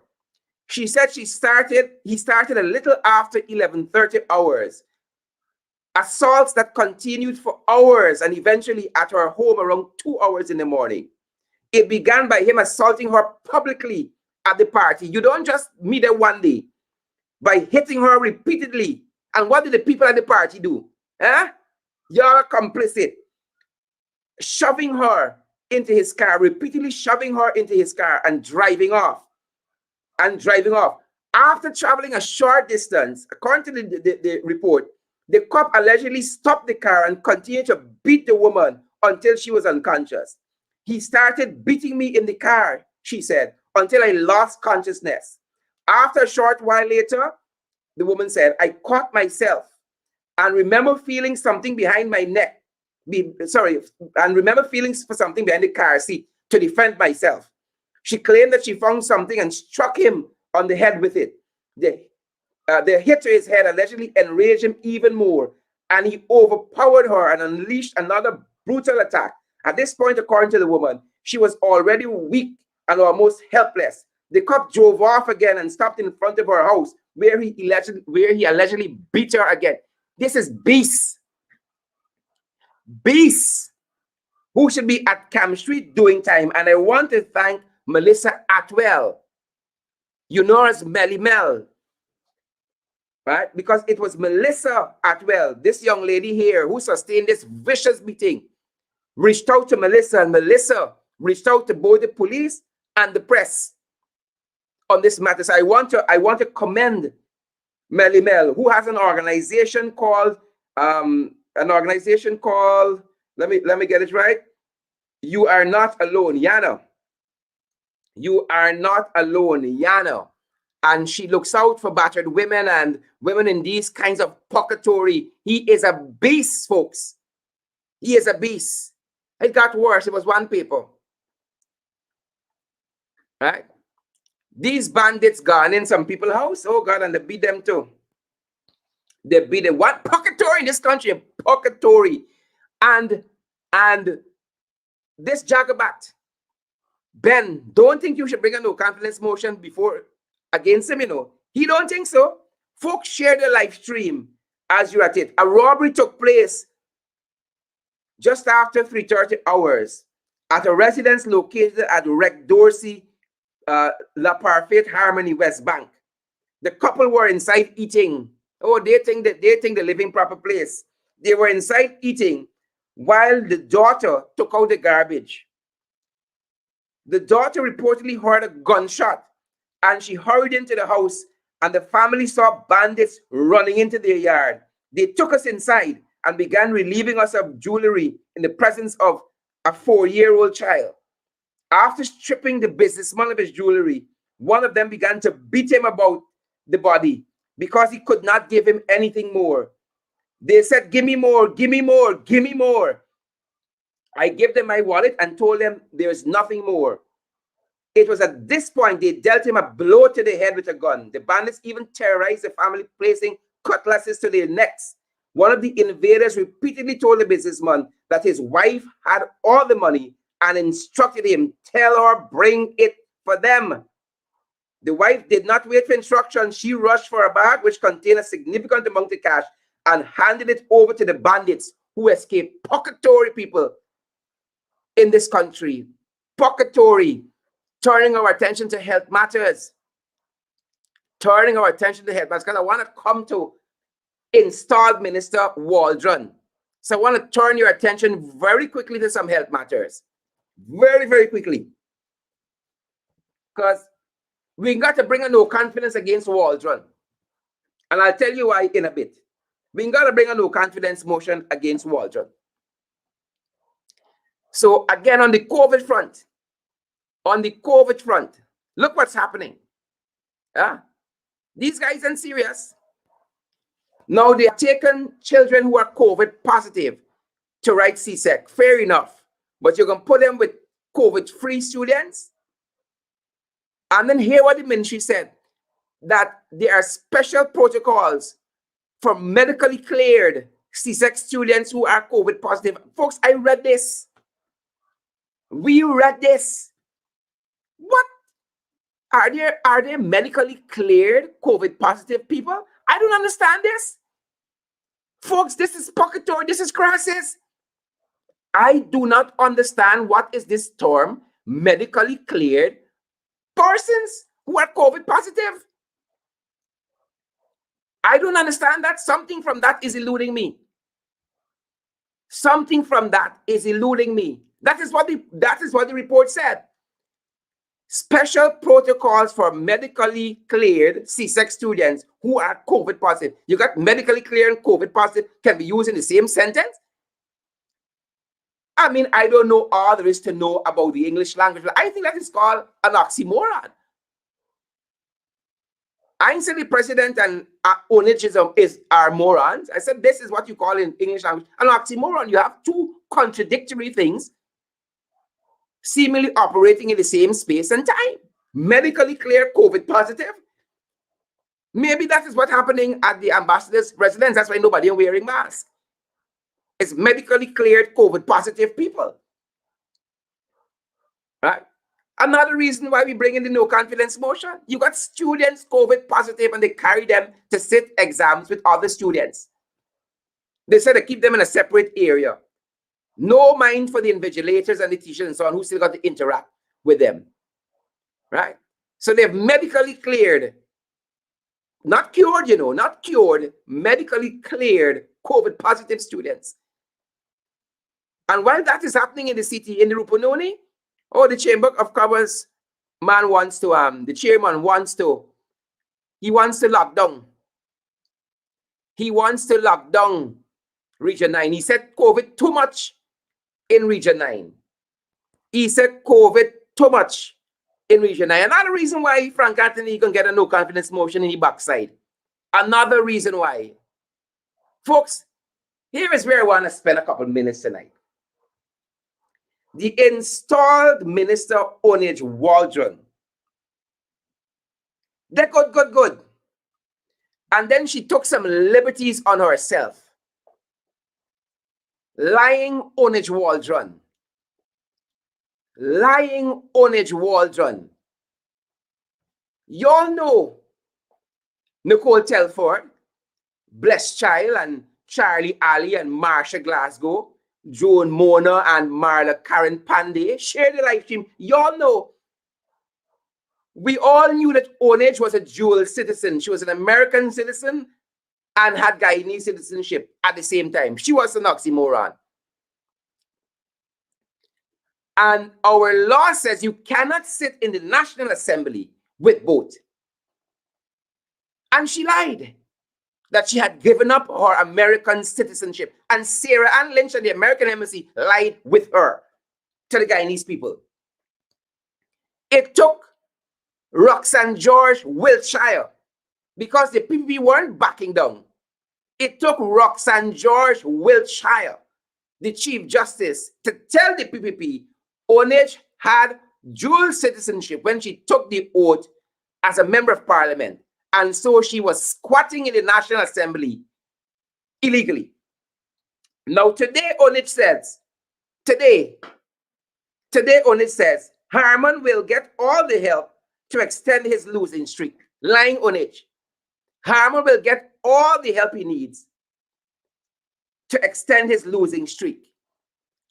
She said he started a little after 11:30 hours. Assaults that continued for hours and eventually at her home around 2 hours in the morning. It began by him assaulting her publicly at the party. You don't just meet her one day. By hitting her repeatedly. And what did the people at the party do? You're complicit. Shoving her into his car, repeatedly shoving her into his car and driving off. After traveling a short distance, according to the report, the cop allegedly stopped the car and continued to beat the woman until she was unconscious. He started beating me in the car, she said, until I lost consciousness. After a short while later, the woman said, I caught myself and remember feeling something behind my neck. And remember feeling for something behind the car seat to defend myself. She claimed that she found something and struck him on the head with it. The hit to his head allegedly enraged him even more, and he overpowered her and unleashed another brutal attack. At this point, according to the woman, She was already weak and almost helpless. The cop drove off again and stopped in front of her house, where he allegedly beat her again. This is beasts. Beasts who should be at Camp Street doing time. And I want to thank Melissa Atwell. You know her as Melly Mel, right? Because it was Melissa Atwell, this young lady here, who sustained this vicious beating, reached out to Melissa, and Melissa reached out to both the police and the press on this matter. So I want to commend Melly Mel, who has an organization called let me get it right. You Are Not Alone, Yana. You Are Not Alone, Yana. And she looks out for battered women and women in these kinds of PUCKATORIES. He is a beast, folks. He is a beast. It got worse. It was one paper. Right? These bandits gone in some people's house. Oh, God, and they beat them too. They beat them. What PUCKATORIE in this country? A PUCKATORIE. And this Jagabat, Ben, don't think you should bring a no confidence motion before against him, you know. He don't think so. Folks, share the live stream as you're at it. A robbery took place just after 3:30 hours at a residence located at Rec Dorsey, La Parfaite Harmony, West Bank. The couple were inside eating. Oh, they think they live in proper place. They were inside eating while the daughter took out the garbage. The daughter reportedly heard a gunshot, and she hurried into the house, and the family saw bandits running into their yard. They took us inside and began relieving us of jewelry in the presence of a 4-year-old child. After stripping the businessman of his jewelry, one of them began to beat him about the body because he could not give him anything more. They said, "Give me more, give me more, give me more." I gave them my wallet and told them there's nothing more. It was at this point they dealt him a blow to the head with a gun. The bandits even terrorized the family, placing cutlasses to their necks. One of the invaders repeatedly told the businessman that his wife had all the money and instructed him, "Tell her, bring it for them." The wife did not wait for instructions. She rushed for a bag which contained a significant amount of cash and handed it over to the bandits who escaped. PUCKATORIE people in this country. PUCKATORIE. Turning our attention to health matters. Turning our attention to health matters. Because I want to come to installed Minister Waldron. So I want to turn your attention very quickly to some health matters. Very, very quickly. Because we got to bring a no confidence against Waldron. And I'll tell you why in a bit. We got to bring a no confidence motion against Waldron. So again, on the COVID front, look what's happening. These guys aren't serious. Now they have taken children who are COVID positive to write CSEC. Fair enough. But you're going to put them with COVID-free students? And then hear what the ministry said, that there are special protocols for medically cleared CSEC students who are COVID positive. Folks, I read this. We read this. What? Are there medically cleared COVID positive people? I don't understand this. Folks, this is PUCKATORIE, this is crisis. I do not understand what is this term, medically cleared persons who are COVID positive. I don't understand that. Something from that is eluding me. Something from that is eluding me. That is what the report said. Special protocols for medically cleared CSEC students who are COVID positive. You got medically cleared and COVID positive can be used in the same sentence? I mean, I don't know all there is to know about the English language. I think that is called an oxymoron. I ain't saying the president and Oneidge are morons. I said this is what you call in English language an oxymoron. You have two contradictory things seemingly operating in the same space and time. Medically clear COVID positive. Maybe that is what's happening at the ambassador's residence. That's why nobody is wearing masks. It's medically cleared COVID positive people. right? Another reason why we bring in the no confidence motion, you got students COVID positive and they carry them to sit exams with other students. They said to keep them in a separate area. No mind for the invigilators and the teachers and so on who still got to interact with them, right? So they've medically cleared, not cured, not cured, medically cleared COVID positive students. And while that is happening in the city, in the Rupununi, the Chamber of Commerce man wants to, the chairman wants to, he wants to lock down. He wants to lock down Region 9. He said COVID too much in Region 9. He said COVID too much in Region 9. Another reason why Frank Anthony can get a no confidence motion in the backside. Another reason why. Folks, here is where I want to spend a couple minutes tonight. The installed minister, Oneidge Waldron. They're good. And then she took some liberties on herself. Lying Oneidge Waldron. Lying Oneidge Waldron. Y'all know Nicole Telford, Blessed Child, and Charlie Alley, and Marsha Glasgow, Joan Mona, and Marla Karen Pandey share the live stream. Y'all know. We all knew that Oneidge was a dual citizen. She was an American citizen and had Guyanese citizenship at the same time. She was an oxymoron. And our law says you cannot sit in the National Assembly with both. And she lied that she had given up her American citizenship. And Sarah Ann Lynch and the American Embassy lied with her to the Guyanese people. It took Roxanne George Wiltshire, because the PPP weren't backing down. It took Roxanne George Wiltshire, the Chief Justice, to tell the PPP Oneidge had dual citizenship when she took the oath as a member of parliament. And so she was squatting in the National Assembly illegally. Now today Oneidge says, Oneidge says, Harman will get all the help to extend his losing streak. Lying Oneidge. Harman will get all the help he needs to extend his losing streak.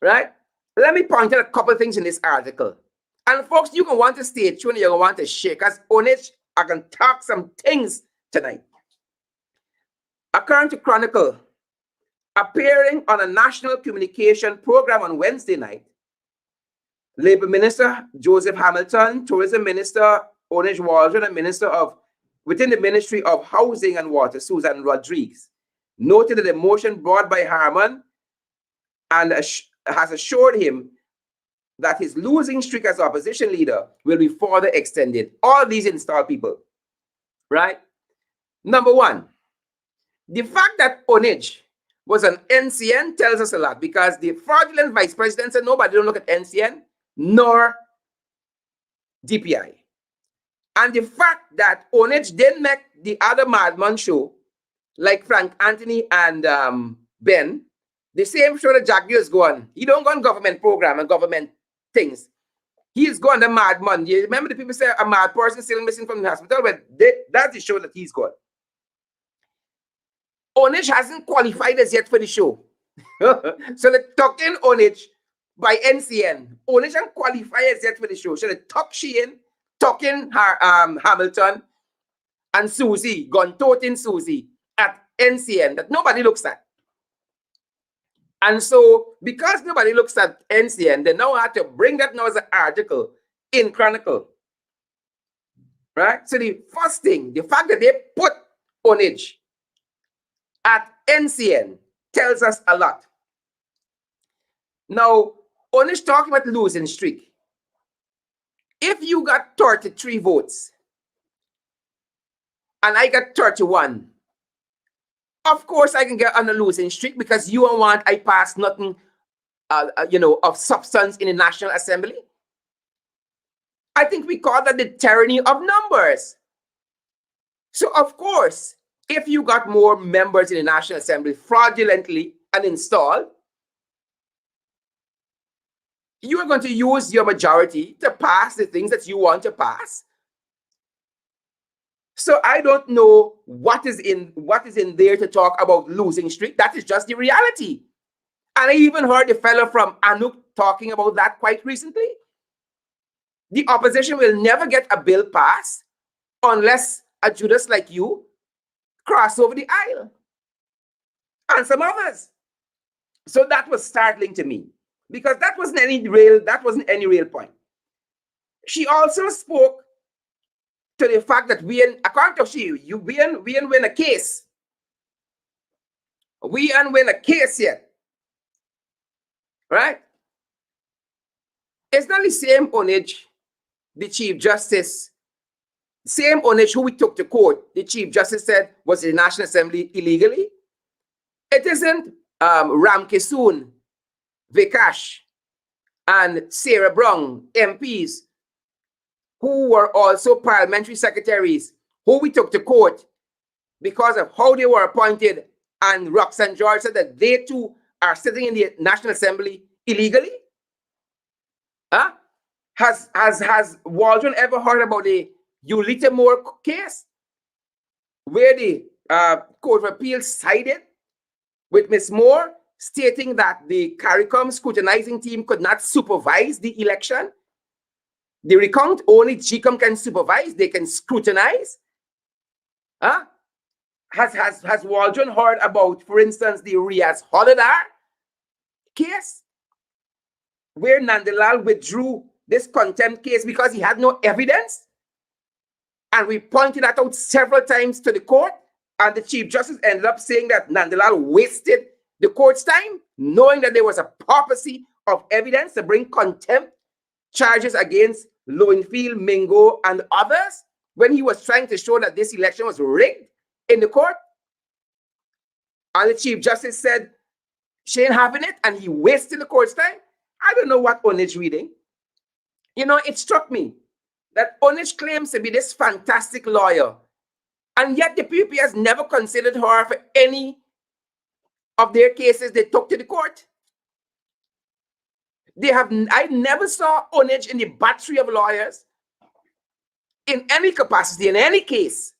Right? Let me point out a couple of things in this article. And folks, you can want to stay tuned, you're going to want to share, because Oneidge, I can talk some things tonight. According to Chronicle, appearing on a national communication program on Wednesday night, Labour Minister Joseph Hamilton, Tourism Minister Oneidge Waldron, and Minister within the Ministry of Housing and Water, Susan Rodriguez, noted that the motion brought by Harman and has assured him that his losing streak as opposition leader will be further extended. All these installed people, right? Number one, the fact that Oneidge was an NCN tells us a lot, because the fraudulent vice president said nobody don't look at NCN nor DPI. And the fact that Oneidge didn't make the other Madman show, like Frank Anthony and Ben, the same show that Jack Gill go on. He don't go on government program and government things. He's gone the Madman. You remember the people say a mad person still missing from the hospital? But that's the show that he's got. Oneidge hasn't qualified as yet for the show. So they tuck in Oneidge by NCN. Oneidge hasn't qualified as yet for the show. So they tuck she in, tuck in her Hamilton and Susie, Guntotin Susie at NCN that nobody looks at. And so, because nobody looks at NCN, they now have to bring that now as an article in Chronicle. Right? So the first thing, the fact that they put Oneidge at NCN tells us a lot. Now, Oneidge talking about losing streak. If you got 33 votes and I got 31, of course I can get on a losing streak, because you don't want I pass nothing, of substance in the National Assembly. I think we call that the tyranny of numbers. So of course, if you got more members in the National Assembly fraudulently and installed, You are going to use your majority to pass the things that you want to pass. So I don't know what is in there to talk about losing streak. That is just the reality. And I even heard the fellow from Anuk talking about that quite recently. The opposition will never get a bill passed unless a Judas like you cross over the aisle, and some others. So that was startling to me, because that wasn't any real point. She also spoke to the fact that according to she, we win a case. We ain't win a case yet. Right? It's not the same Oneidge, the Chief Justice, same Oneidge who we took to court, the Chief Justice said was in the National Assembly illegally. It isn't Ramkisoon, Vikash, and Sarah Brown, MPs, who were also parliamentary secretaries, who we took to court because of how they were appointed, and Roxanne George said that they too are sitting in the National Assembly illegally. Huh? Has Waldron ever heard about the Ulita Moore case, where the Court of Appeal sided with Ms. Moore, stating that the CARICOM scrutinizing team could not supervise the election? The recount only GCOM can supervise, they can scrutinize. Huh? Has Waldron heard about, for instance, the Riaz Holidar case, where Nandalal withdrew this contempt case because he had no evidence? And we pointed that out several times to the court, and the Chief Justice ended up saying that Nandalal wasted the court's time, knowing that there was a paucity of evidence to bring contempt charges against Lowenfield, Mingo, and others, when he was trying to show that this election was rigged in the court. And the Chief Justice said, she ain't having it, and he wasted the court's time. I don't know what Oneidge reading. You know, it struck me that Oneidge claims to be this fantastic lawyer, and yet the PUP has never considered her for any of their cases they took to the court. I never saw Oneidge in the battery of lawyers in any capacity, in any case.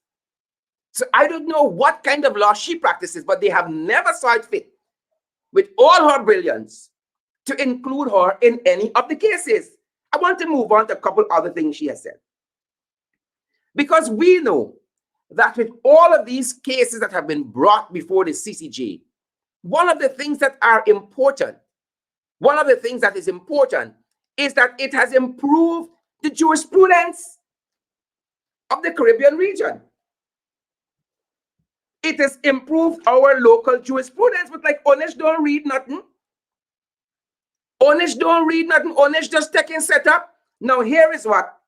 So I don't know what kind of law she practices, but they have never saw it fit, with all her brilliance, to include her in any of the cases. I want to move on to a couple other things she has said. Because we know that with all of these cases that have been brought before the CCJ, one of the things that is important is that it has improved the jurisprudence of the Caribbean region. It has improved our local jurisprudence, but like Oneidge don't read nothing. Oneidge don't read nothing. Oneidge just taking setup. Now here is what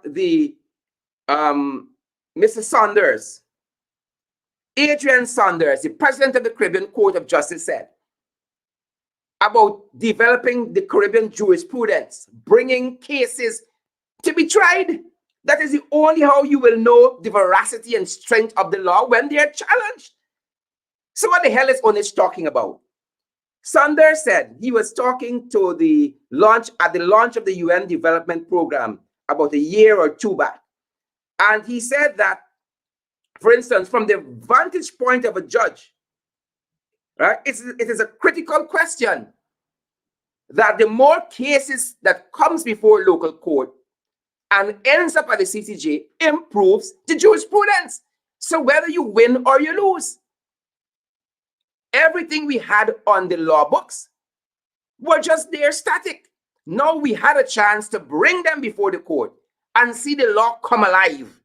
the Mr. Saunders, Adrian Saunders, the president of the Caribbean Court of Justice, said about developing the Caribbean jurisprudence, bringing cases to be tried. That is the only how you will know the veracity and strength of the law, when they are challenged. So what the hell is Oneidge talking about? Saunders said he was talking to the launch of the UN Development Program about a year or two back. And he said that, for instance, from the vantage point of a judge, right, it is a critical question that the more cases that comes before local court and ends up at the CCJ improves the jurisprudence. So whether you win or you lose, everything we had on the law books were just there static. Now we had a chance to bring them before the court and see the law come alive.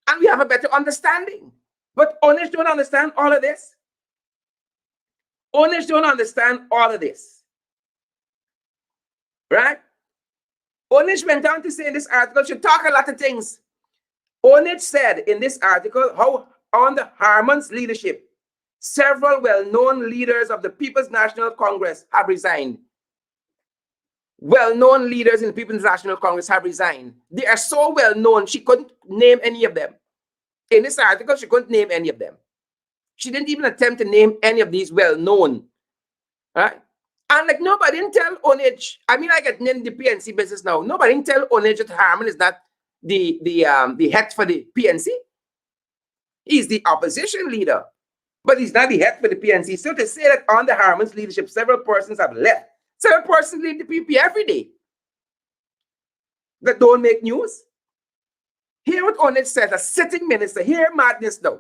And we have a better understanding. But Oneidge don't understand all of this. Oneidge don't understand all of this. Right? Oneidge went on to say in this article, she talk a lot of things. Oneidge said in this article how under Harmon's leadership, several well-known leaders of the People's National Congress have resigned. Well-known leaders in the People's National Congress have resigned. They are so well-known, she couldn't name any of them. In this article, she couldn't name any of them. She didn't even attempt to name any of these well-known. Right? And like nobody didn't tell Oneidge. I mean, I get in the PNC business now. Nobody didn't tell Oneidge that Harman is not the head for the PNC. He's the opposition leader, but he's not the head for the PNC. So to say that under Harman's leadership, several persons have left. Several persons leave the PP every day that don't make news. Hear what Oneidge says, a sitting minister. Hear madness now.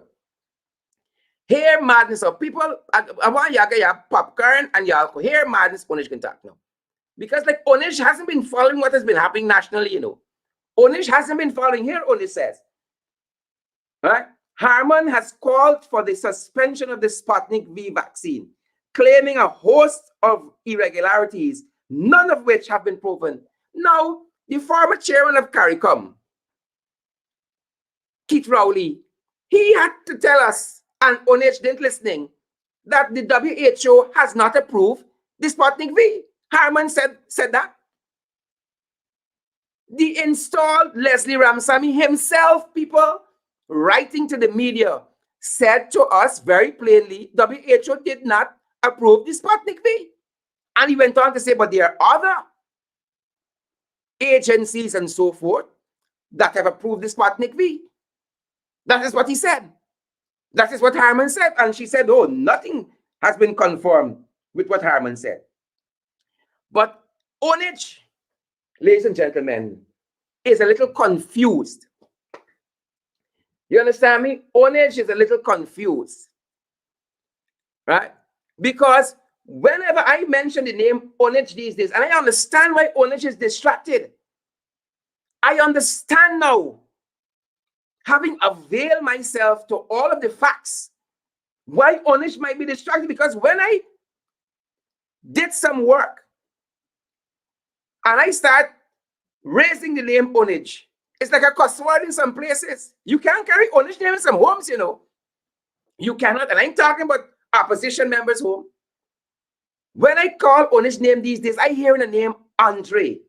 Hear madness of people. I want y'all get popcorn and y'all hear madness. Oneidge can talk now. Because like Oneidge hasn't been following what has been happening nationally, you know. Oneidge hasn't been following. Here Oneidge says, right? Harman has called for the suspension of the Sputnik V vaccine, claiming a host of irregularities, none of which have been proven. Now, the former chairman of CARICOM, Keith Rowley, he had to tell us, and Oneidge didn't listening, that the WHO has not approved the Sputnik V. Harman said that. The installed Leslie Ramsamy himself, people, writing to the media, said to us very plainly, WHO did not approve the Sputnik V. And he went on to say, but there are other agencies and so forth that have approved the Sputnik V. That is what he said. That is what Harman said. And she said, oh, nothing has been confirmed with what Harman said. But Oneidge, ladies and gentlemen, is a little confused. You understand me? Oneidge is a little confused, right? Because whenever I mention the name Oneidge these days, and I understand why Oneidge is distracted. I understand now, having availed myself to all of the facts, why Oneidge might be distracted. Because when I did some work and I start raising the name Oneidge, it's like a cuss word in some places. You can't carry Oneidge name in some homes, you know. You cannot. And I'm talking about opposition members' home. When I call Oneidge name these days, I hear the name Andre.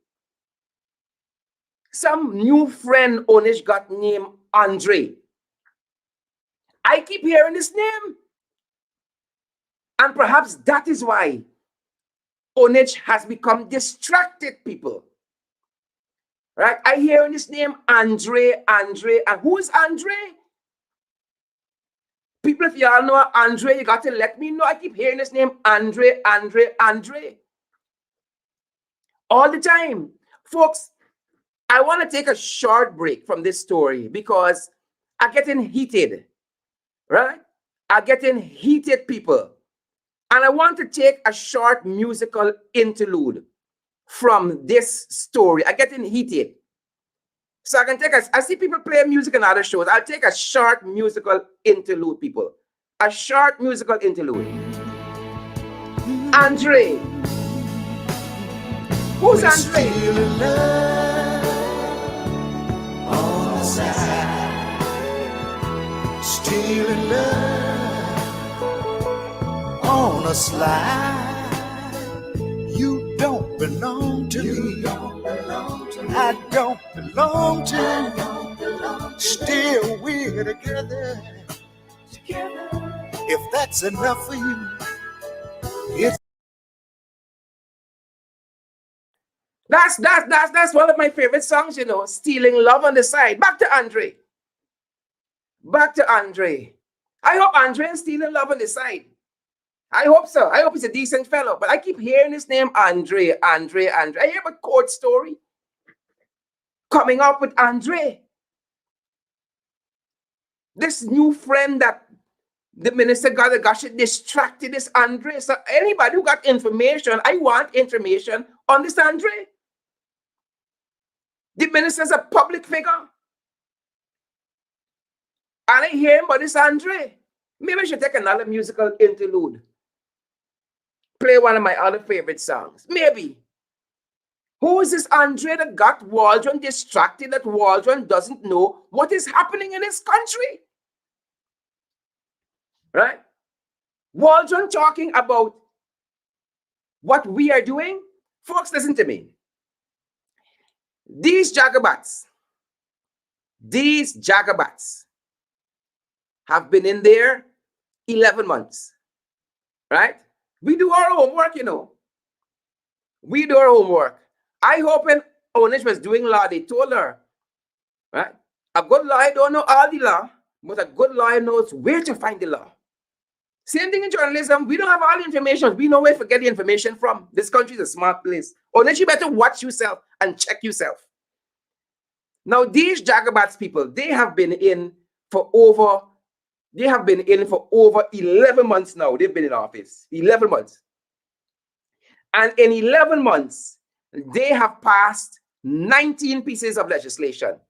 Some new friend Oneidge got named Andre. I keep hearing this name. And perhaps that is why Oneidge has become distracted, people. Right? I hear this name Andre. And who is Andre? People, if y'all know Andre, you got to let me know. I keep hearing this name Andre. All the time. Folks, I want to take a short break from this story because I'm getting heated. Right? I'm getting heated, people. And I want to take a short musical interlude from this story. I'm getting heated. So I can take I see people play music in other shows. I'll take a short musical interlude, people. A short musical interlude. Andre. Who's Andre? On the side. Stealing love on a slide. You don't belong to me. I don't belong to you. Still we're together. If that's enough for you, it's That's one of my favorite songs, you know, Stealing Love on the Side. Back to Andre. I hope Andre is stealing love on the side. I hope so. I hope he's a decent fellow. But I keep hearing his name, Andre. I hear about court story coming up with Andre. This new friend that the minister got distracted is Andre. So anybody who got information, I want information on this Andre. The minister's a public figure. And I hear him about this Andre. Maybe I should take another musical interlude. Play one of my other favorite songs. Maybe. Who is this Andre that got Waldron distracted, that Waldron doesn't know what is happening in his country? Right? Waldron talking about what we are doing. Folks, listen to me. These Jagabats have been in there 11 months. Right? We do our homework, you know. We do our homework. I hope when Oneidge was doing law, they told her, right? A good lawyer don't know all the law, but a good lawyer knows where to find the law. Same thing in journalism. We don't have all the information. We know where to get the information from. This country is a smart place. Oneidge, you better watch yourself and check yourself. Now, these Jagabats people, they have been in for over 11 months now. They've been in office. 11 months. And in 11 months, they have passed 19 pieces of legislation.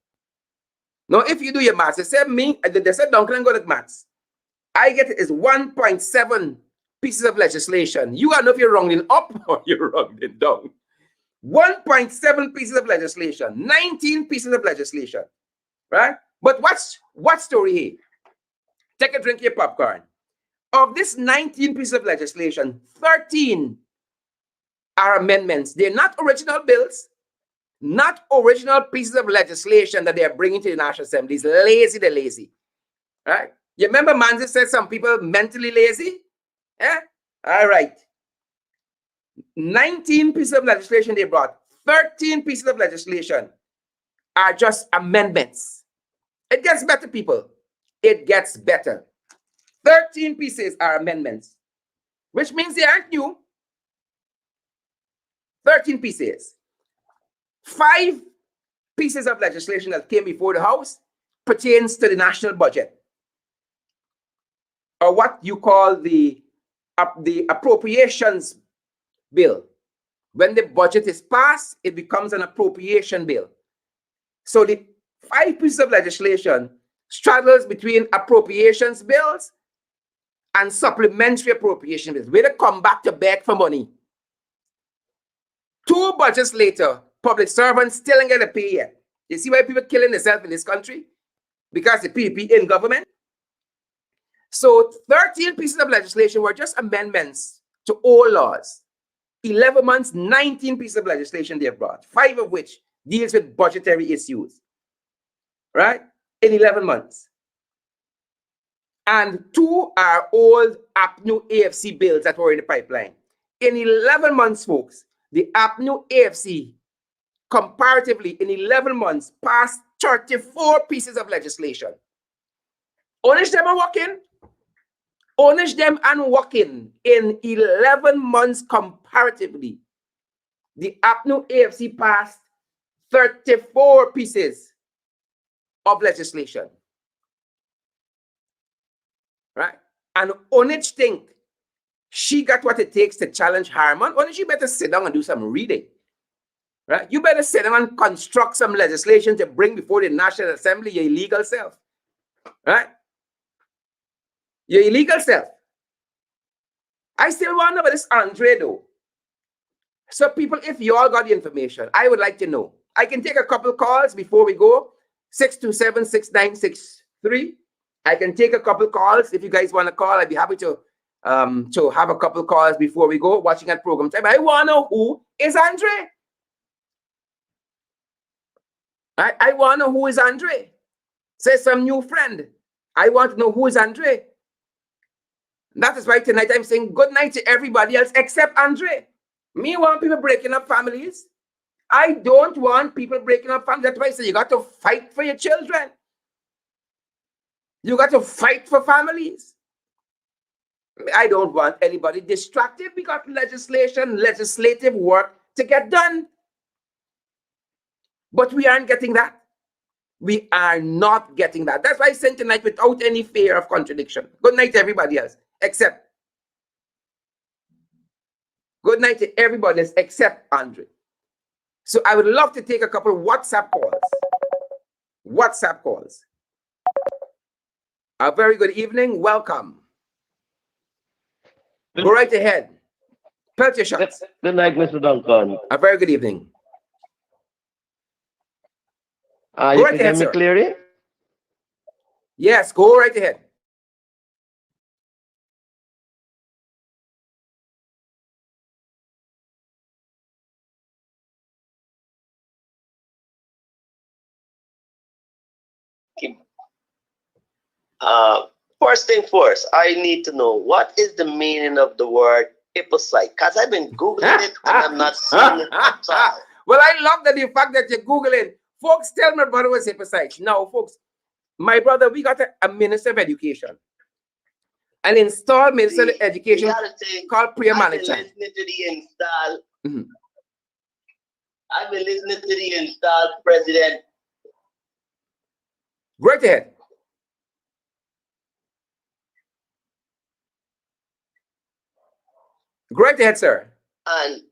Now, if you do your maths, they said Duncan and go to maths. I get it is 1.7 pieces of legislation. You are know if you're rounding up or you're rounding down. 1.7 pieces of legislation, 19 pieces of legislation, right? But what story here? Take a drink of your popcorn. Of this 19 pieces of legislation, 13 are amendments. They're not original bills, not original pieces of legislation that they are bringing to the National Assembly. They're lazy, right? You remember Manzi said some people mentally lazy? Yeah? All right. 19 pieces of legislation they brought. 13 pieces of legislation are just amendments. It gets better, people. It gets better. 13 pieces are amendments, which means they aren't new. 13 pieces. 5 pieces of legislation that came before the House pertains to the national budget, or what you call the appropriations bill. When the budget is passed, it becomes an appropriation bill. So the 5 pieces of legislation straddles between appropriations bills and supplementary appropriation bills, where they come back to beg for money. 2 budgets later, public servants still ain't gonna pay yet. You see why people killing themselves in this country? Because the PDP in government. So 13 pieces of legislation were just amendments to all laws. 11 months, 19 pieces of legislation they have brought, 5 of which deals with budgetary issues, right? In 11 months. And 2 are old APNU AFC bills that were in the pipeline. In 11 months, folks, the APNU AFC, comparatively, in 11 months, passed 34 pieces of legislation. Oneidge them and working. Oneidge them and working in 11 months comparatively. The APNU AFC passed 34 pieces of legislation. Right? And Oneidge think she got what it takes to challenge Harman. Oneidge, you better sit down and do some reading. Right? You better sit down and construct some legislation to bring before the National Assembly your illegal self. Right? Your illegal self. I still want to know about this Andre, though. So, people, if you all got the information, I would like to know. I can take a couple calls before we go. 627-6963. I can take a couple calls. If you guys want to call, I'd be happy to have a couple calls before we go, watching at program time. I want to know who is Andre. I want to know who is Andre. Say some new friend. I want to know who is Andre. That is why tonight I'm saying good night to everybody else except Andre. Me want people breaking up families. I don't want people breaking up families. That's why I say you got to fight for your children. You got to fight for families. I don't want anybody distracted. We got legislative work to get done. But we aren't getting that. We are not getting that. That's why I sent tonight without any fear of contradiction. Good night to everybody else, except. Good night to everybody else except Andre. So I would love to take a couple of WhatsApp calls. WhatsApp calls. A very good evening. Welcome. Go right ahead. Pelt your shots. Good night, Mr. Duncan. A very good evening. You can hear me clearly? Yes, go right ahead. First thing first, I need to know what is the meaning of the word hippocyte? Because I've been Googling it and I'm not seeing it at all. Well, I love the fact that you're Googling. Folks, tell my brother what's hippocytes. Now, folks, my brother, we got a Minister of Education. An installed Minister of Education called Priya Manichan. I've been listening to the installed president. Right ahead. Great ahead, sir. And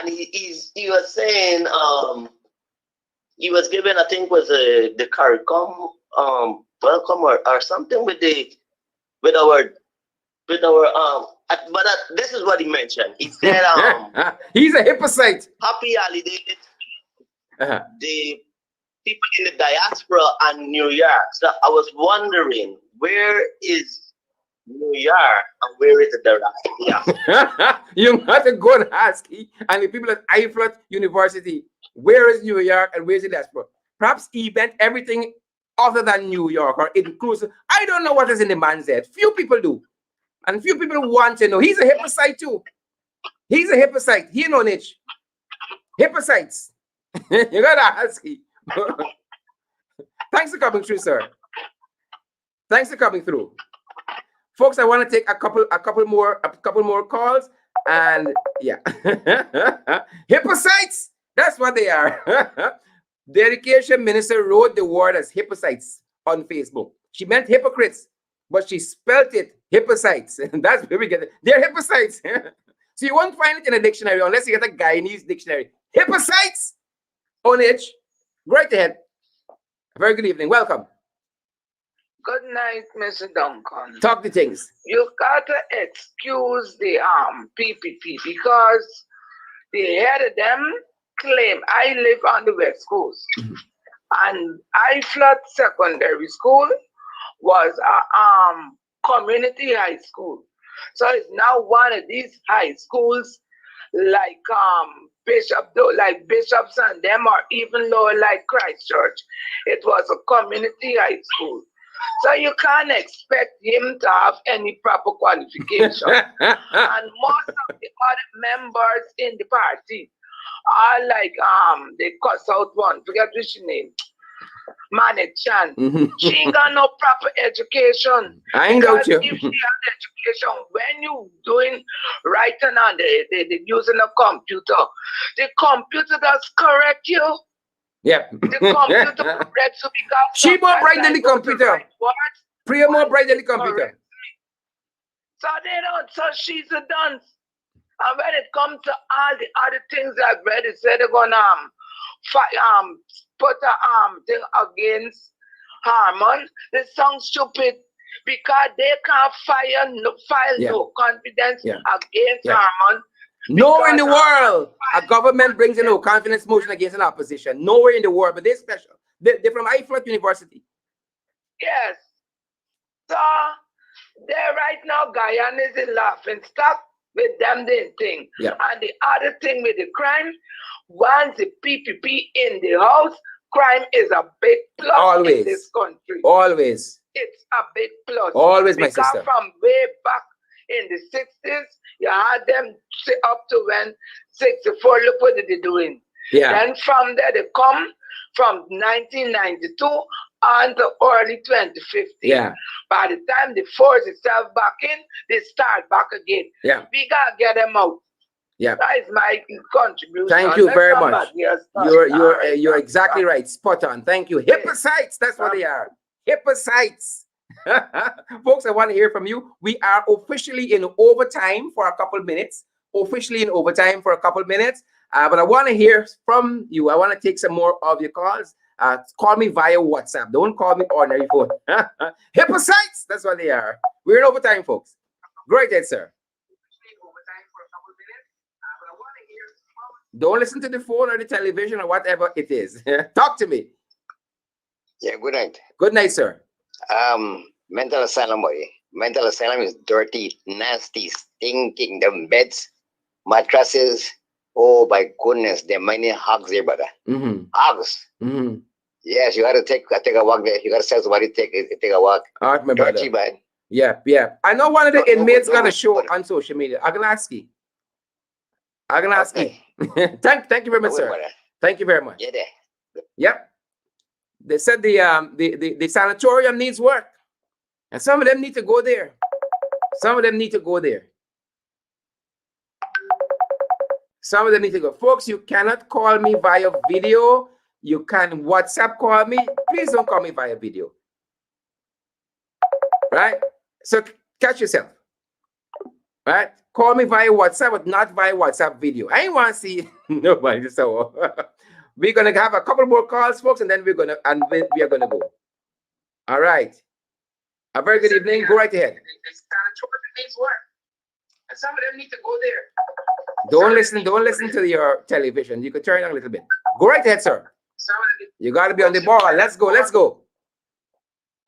he was saying he was given, I think was the CARICOM welcome or something with our but this is what he mentioned. He said he's a hippocyte. Happy holidays. The people in the diaspora and New York. So I was wondering, where is New York and where is the diaspora? You have to go and ask and the people at Iflat University, where is New York and where is the diaspora? Perhaps he meant everything other than New York or inclusive. I don't know what is in the man's head. Few people do. And few people want to know. He's a hippocyte too. He's a hippocyte. He know niche. Hippocytes. You gotta ask him. Thanks for coming through, sir. Thanks for coming through. Folks, I want to take a couple more calls. And yeah. Hippocytes. That's what they are. The education minister wrote the word as hippocytes on Facebook. She meant hypocrites, but she spelt it hippocytes. And that's where we get it. They're hippocytes. So you won't find it in a dictionary unless you get a Guyanese dictionary. Hippocytes. Oneidge, right ahead. Very good evening. Welcome. Good night, Mr. Duncan. Talk the things. You gotta excuse the PPP because the head of them claim I live on the West Coast, and Iflat Secondary School was a community high school. So it's now one of these high schools like Bishops and them, or even lower like Christchurch. It was a community high school. So you can't expect him to have any proper qualification. And most of the other members in the party are like they cuss out one, forget which name. Manichan. She ain't got no proper education. I ain't doubt you. If she has education, when you doing writing on the using a computer, the computer does correct you. Yeah. The computer corrects you because she more bright than the computer. Priya more bright than the computer. So they don't. So she's a dunce. And when it comes to all the other things I've read, it said they're gonna put a thing against Harmon. They sound stupid because they can't file no confidence against Harmon. Nowhere in the world a government brings in no confidence motion against an opposition. Nowhere in the world, but they're special. They're from Iflat University. Yes. So they're right now, Guyana is in laughing stock with them thing. Yeah. And the other thing with the crime, once the PPP in the house, crime is a big plus in this country. Always. It's a big plus. Always, my because sister. From way back in the 60s, you had them up to when 64, look what they're doing. Yeah. Then from there, they come from 1992 on to early 2015. Yeah. By the time they force itself back in, they start back again. Yeah. We gotta get them out. Yeah. That is my contribution. Thank you very much. You're exactly right. Spot on. Thank you. Hippocytes. That's what they are. Hippocytes. Folks, I want to hear from you. We are officially in overtime for a couple minutes. But I want to hear from you. I want to take some more of your calls. Call me via WhatsApp. Don't call me ordinary phone. Hippocytes. That's what they are. We're in overtime, folks. Great day, sir. Don't listen to the phone or the television or whatever it is. Talk to me. Yeah, good night. Good night, sir. Mental asylum, boy. Mental asylum is dirty, nasty, stinking. The beds, mattresses. Oh my goodness, there are many hogs there, brother. Hogs. Yes, you got to take a walk there. You got to tell somebody take a walk. All right, my dirty, brother. man. Yep, yep. I know one of the inmates got a show on social media. Agnaski. Okay. Thank you very much, Don't worry sir. about that. Thank you very much. Yeah, there. Yep. They said the sanatorium needs work. And some of them need to go there. Some of them need to go there. Some of them need to go. Folks, you cannot call me via video. You can WhatsApp call me. Please don't call me via video. Right? So catch yourself. Right? Call me via WhatsApp, but not via WhatsApp video. I ain't want to see nobody. So we're gonna have a couple more calls, folks, and then we are gonna go. All right. A very good evening. Go right ahead. And some of them need to go there. Don't listen to your television. You could turn it on a little bit. Go right ahead, sir. You got to be on the ball. Let's go.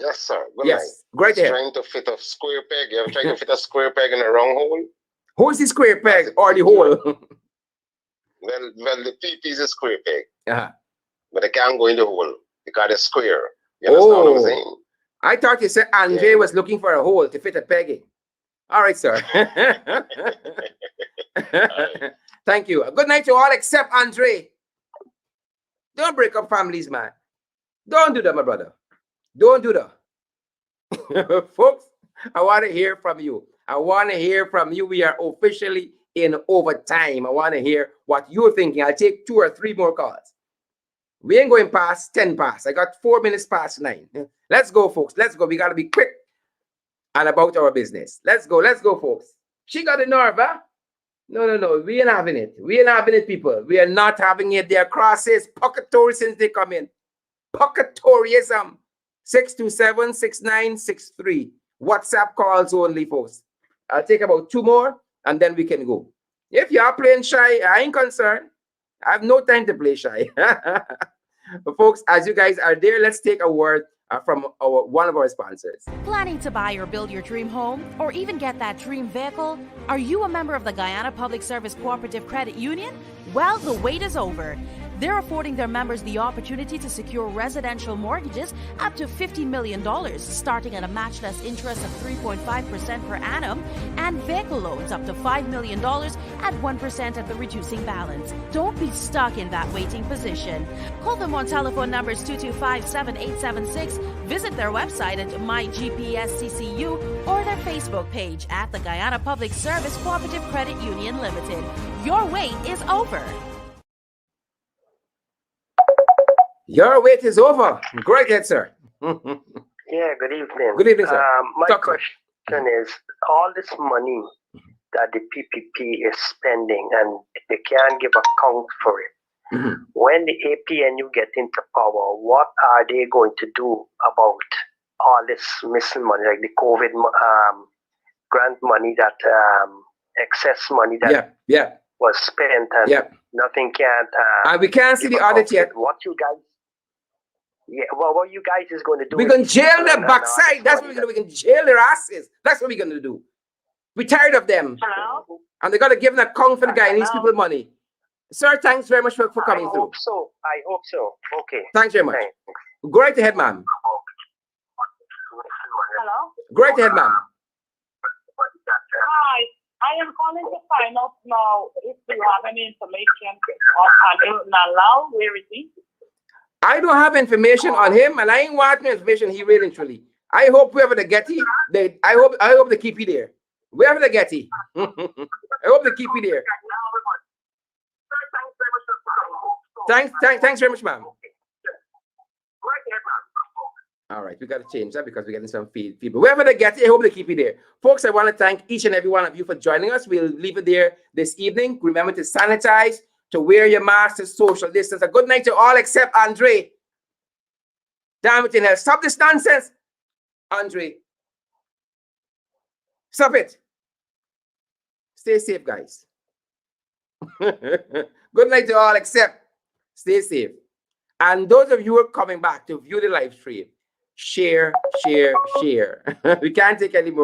Yes, sir. Good yes, night. great ahead. Trying to fit a square peg. You ever tried to fit a square peg in a round hole? Who's the square peg or the hole? Well, the PP is a square peg. Uh-huh. But they can't go in the hole because it's square. You understand what I'm saying? I thought you said Andre was looking for a hole to fit a peg in. All right, sir. Thank you. Good night to all except Andre. Don't break up families, man. Don't do that, my brother. Don't do that. Folks, I want to hear from you. I want to hear from you. We are officially in overtime. I want to hear what you're thinking. I'll take 2 or 3 more calls. We ain't going past 10 past. I got 4 minutes past 9. Let's go, folks. Let's go. We got to be quick and about our business. Let's go, folks. She got the nerve, huh? No. We ain't having it. We ain't having it, people. We are not having it. Their crosses, PUCKATORIES since they come in. PUCKATORIESM. 627-6963. WhatsApp calls only, folks. I'll take about 2 more, and then we can go. If you are playing shy, I ain't concerned. I have no time to play shy. But folks, as you guys are there, let's take a word from one of our sponsors. Planning to buy or build your dream home, or even get that dream vehicle? Are you a member of the Guyana Public Service Cooperative Credit Union? Well, the wait is over. They're affording their members the opportunity to secure residential mortgages up to $15 million, starting at a matchless interest of 3.5% per annum, and vehicle loans up to $5 million at 1% of the reducing balance. Don't be stuck in that waiting position. Call them on telephone numbers 225-7876, visit their website at MyGPSCCU, or their Facebook page at the Guyana Public Service Cooperative Credit Union Limited. Your wait is over. Your wait is over. Great head, sir. Yeah, good evening. Good evening, sir. My question is, all this money that the PPP is spending and they can't give account for it, when the APNU get into power, what are they going to do about all this missing money, like the COVID grant money, that excess money that was spent, and nothing can't... and we can't see the audit yet. What you guys... Yeah, well, what you guys is going to do? We're going to jail their backside. That's what we're going to do. We can jail their asses. That's what we're going to do. We're tired of them. Hello? And they got to give an account for the guy. He needs people money. Sir, thanks very much for coming through. I hope so. Okay. Thanks very much. Go right ahead, ma'am. Hello? Go right ahead, ma'am. Hi. I am calling to find out now if you have any information on Hilton Now. Where is he? I don't have information on him, and I ain't want no information he really and truly. I hope whoever they get, I hope they keep you there. Wherever they get, I hope they keep you there. Thanks very much, ma'am. All right, we got to change that because we're getting some people. Wherever they get, I hope they keep you there. Folks, I want to thank each and every one of you for joining us. We'll leave it there this evening. Remember to sanitize, to wear your mask, to social distance. A good night to all except Andre. Damn it in hell. Stop this nonsense, Andre. Stop it. Stay safe, guys. Good night to all except stay safe. And those of you who are coming back to view the live stream, share. We can't take any more.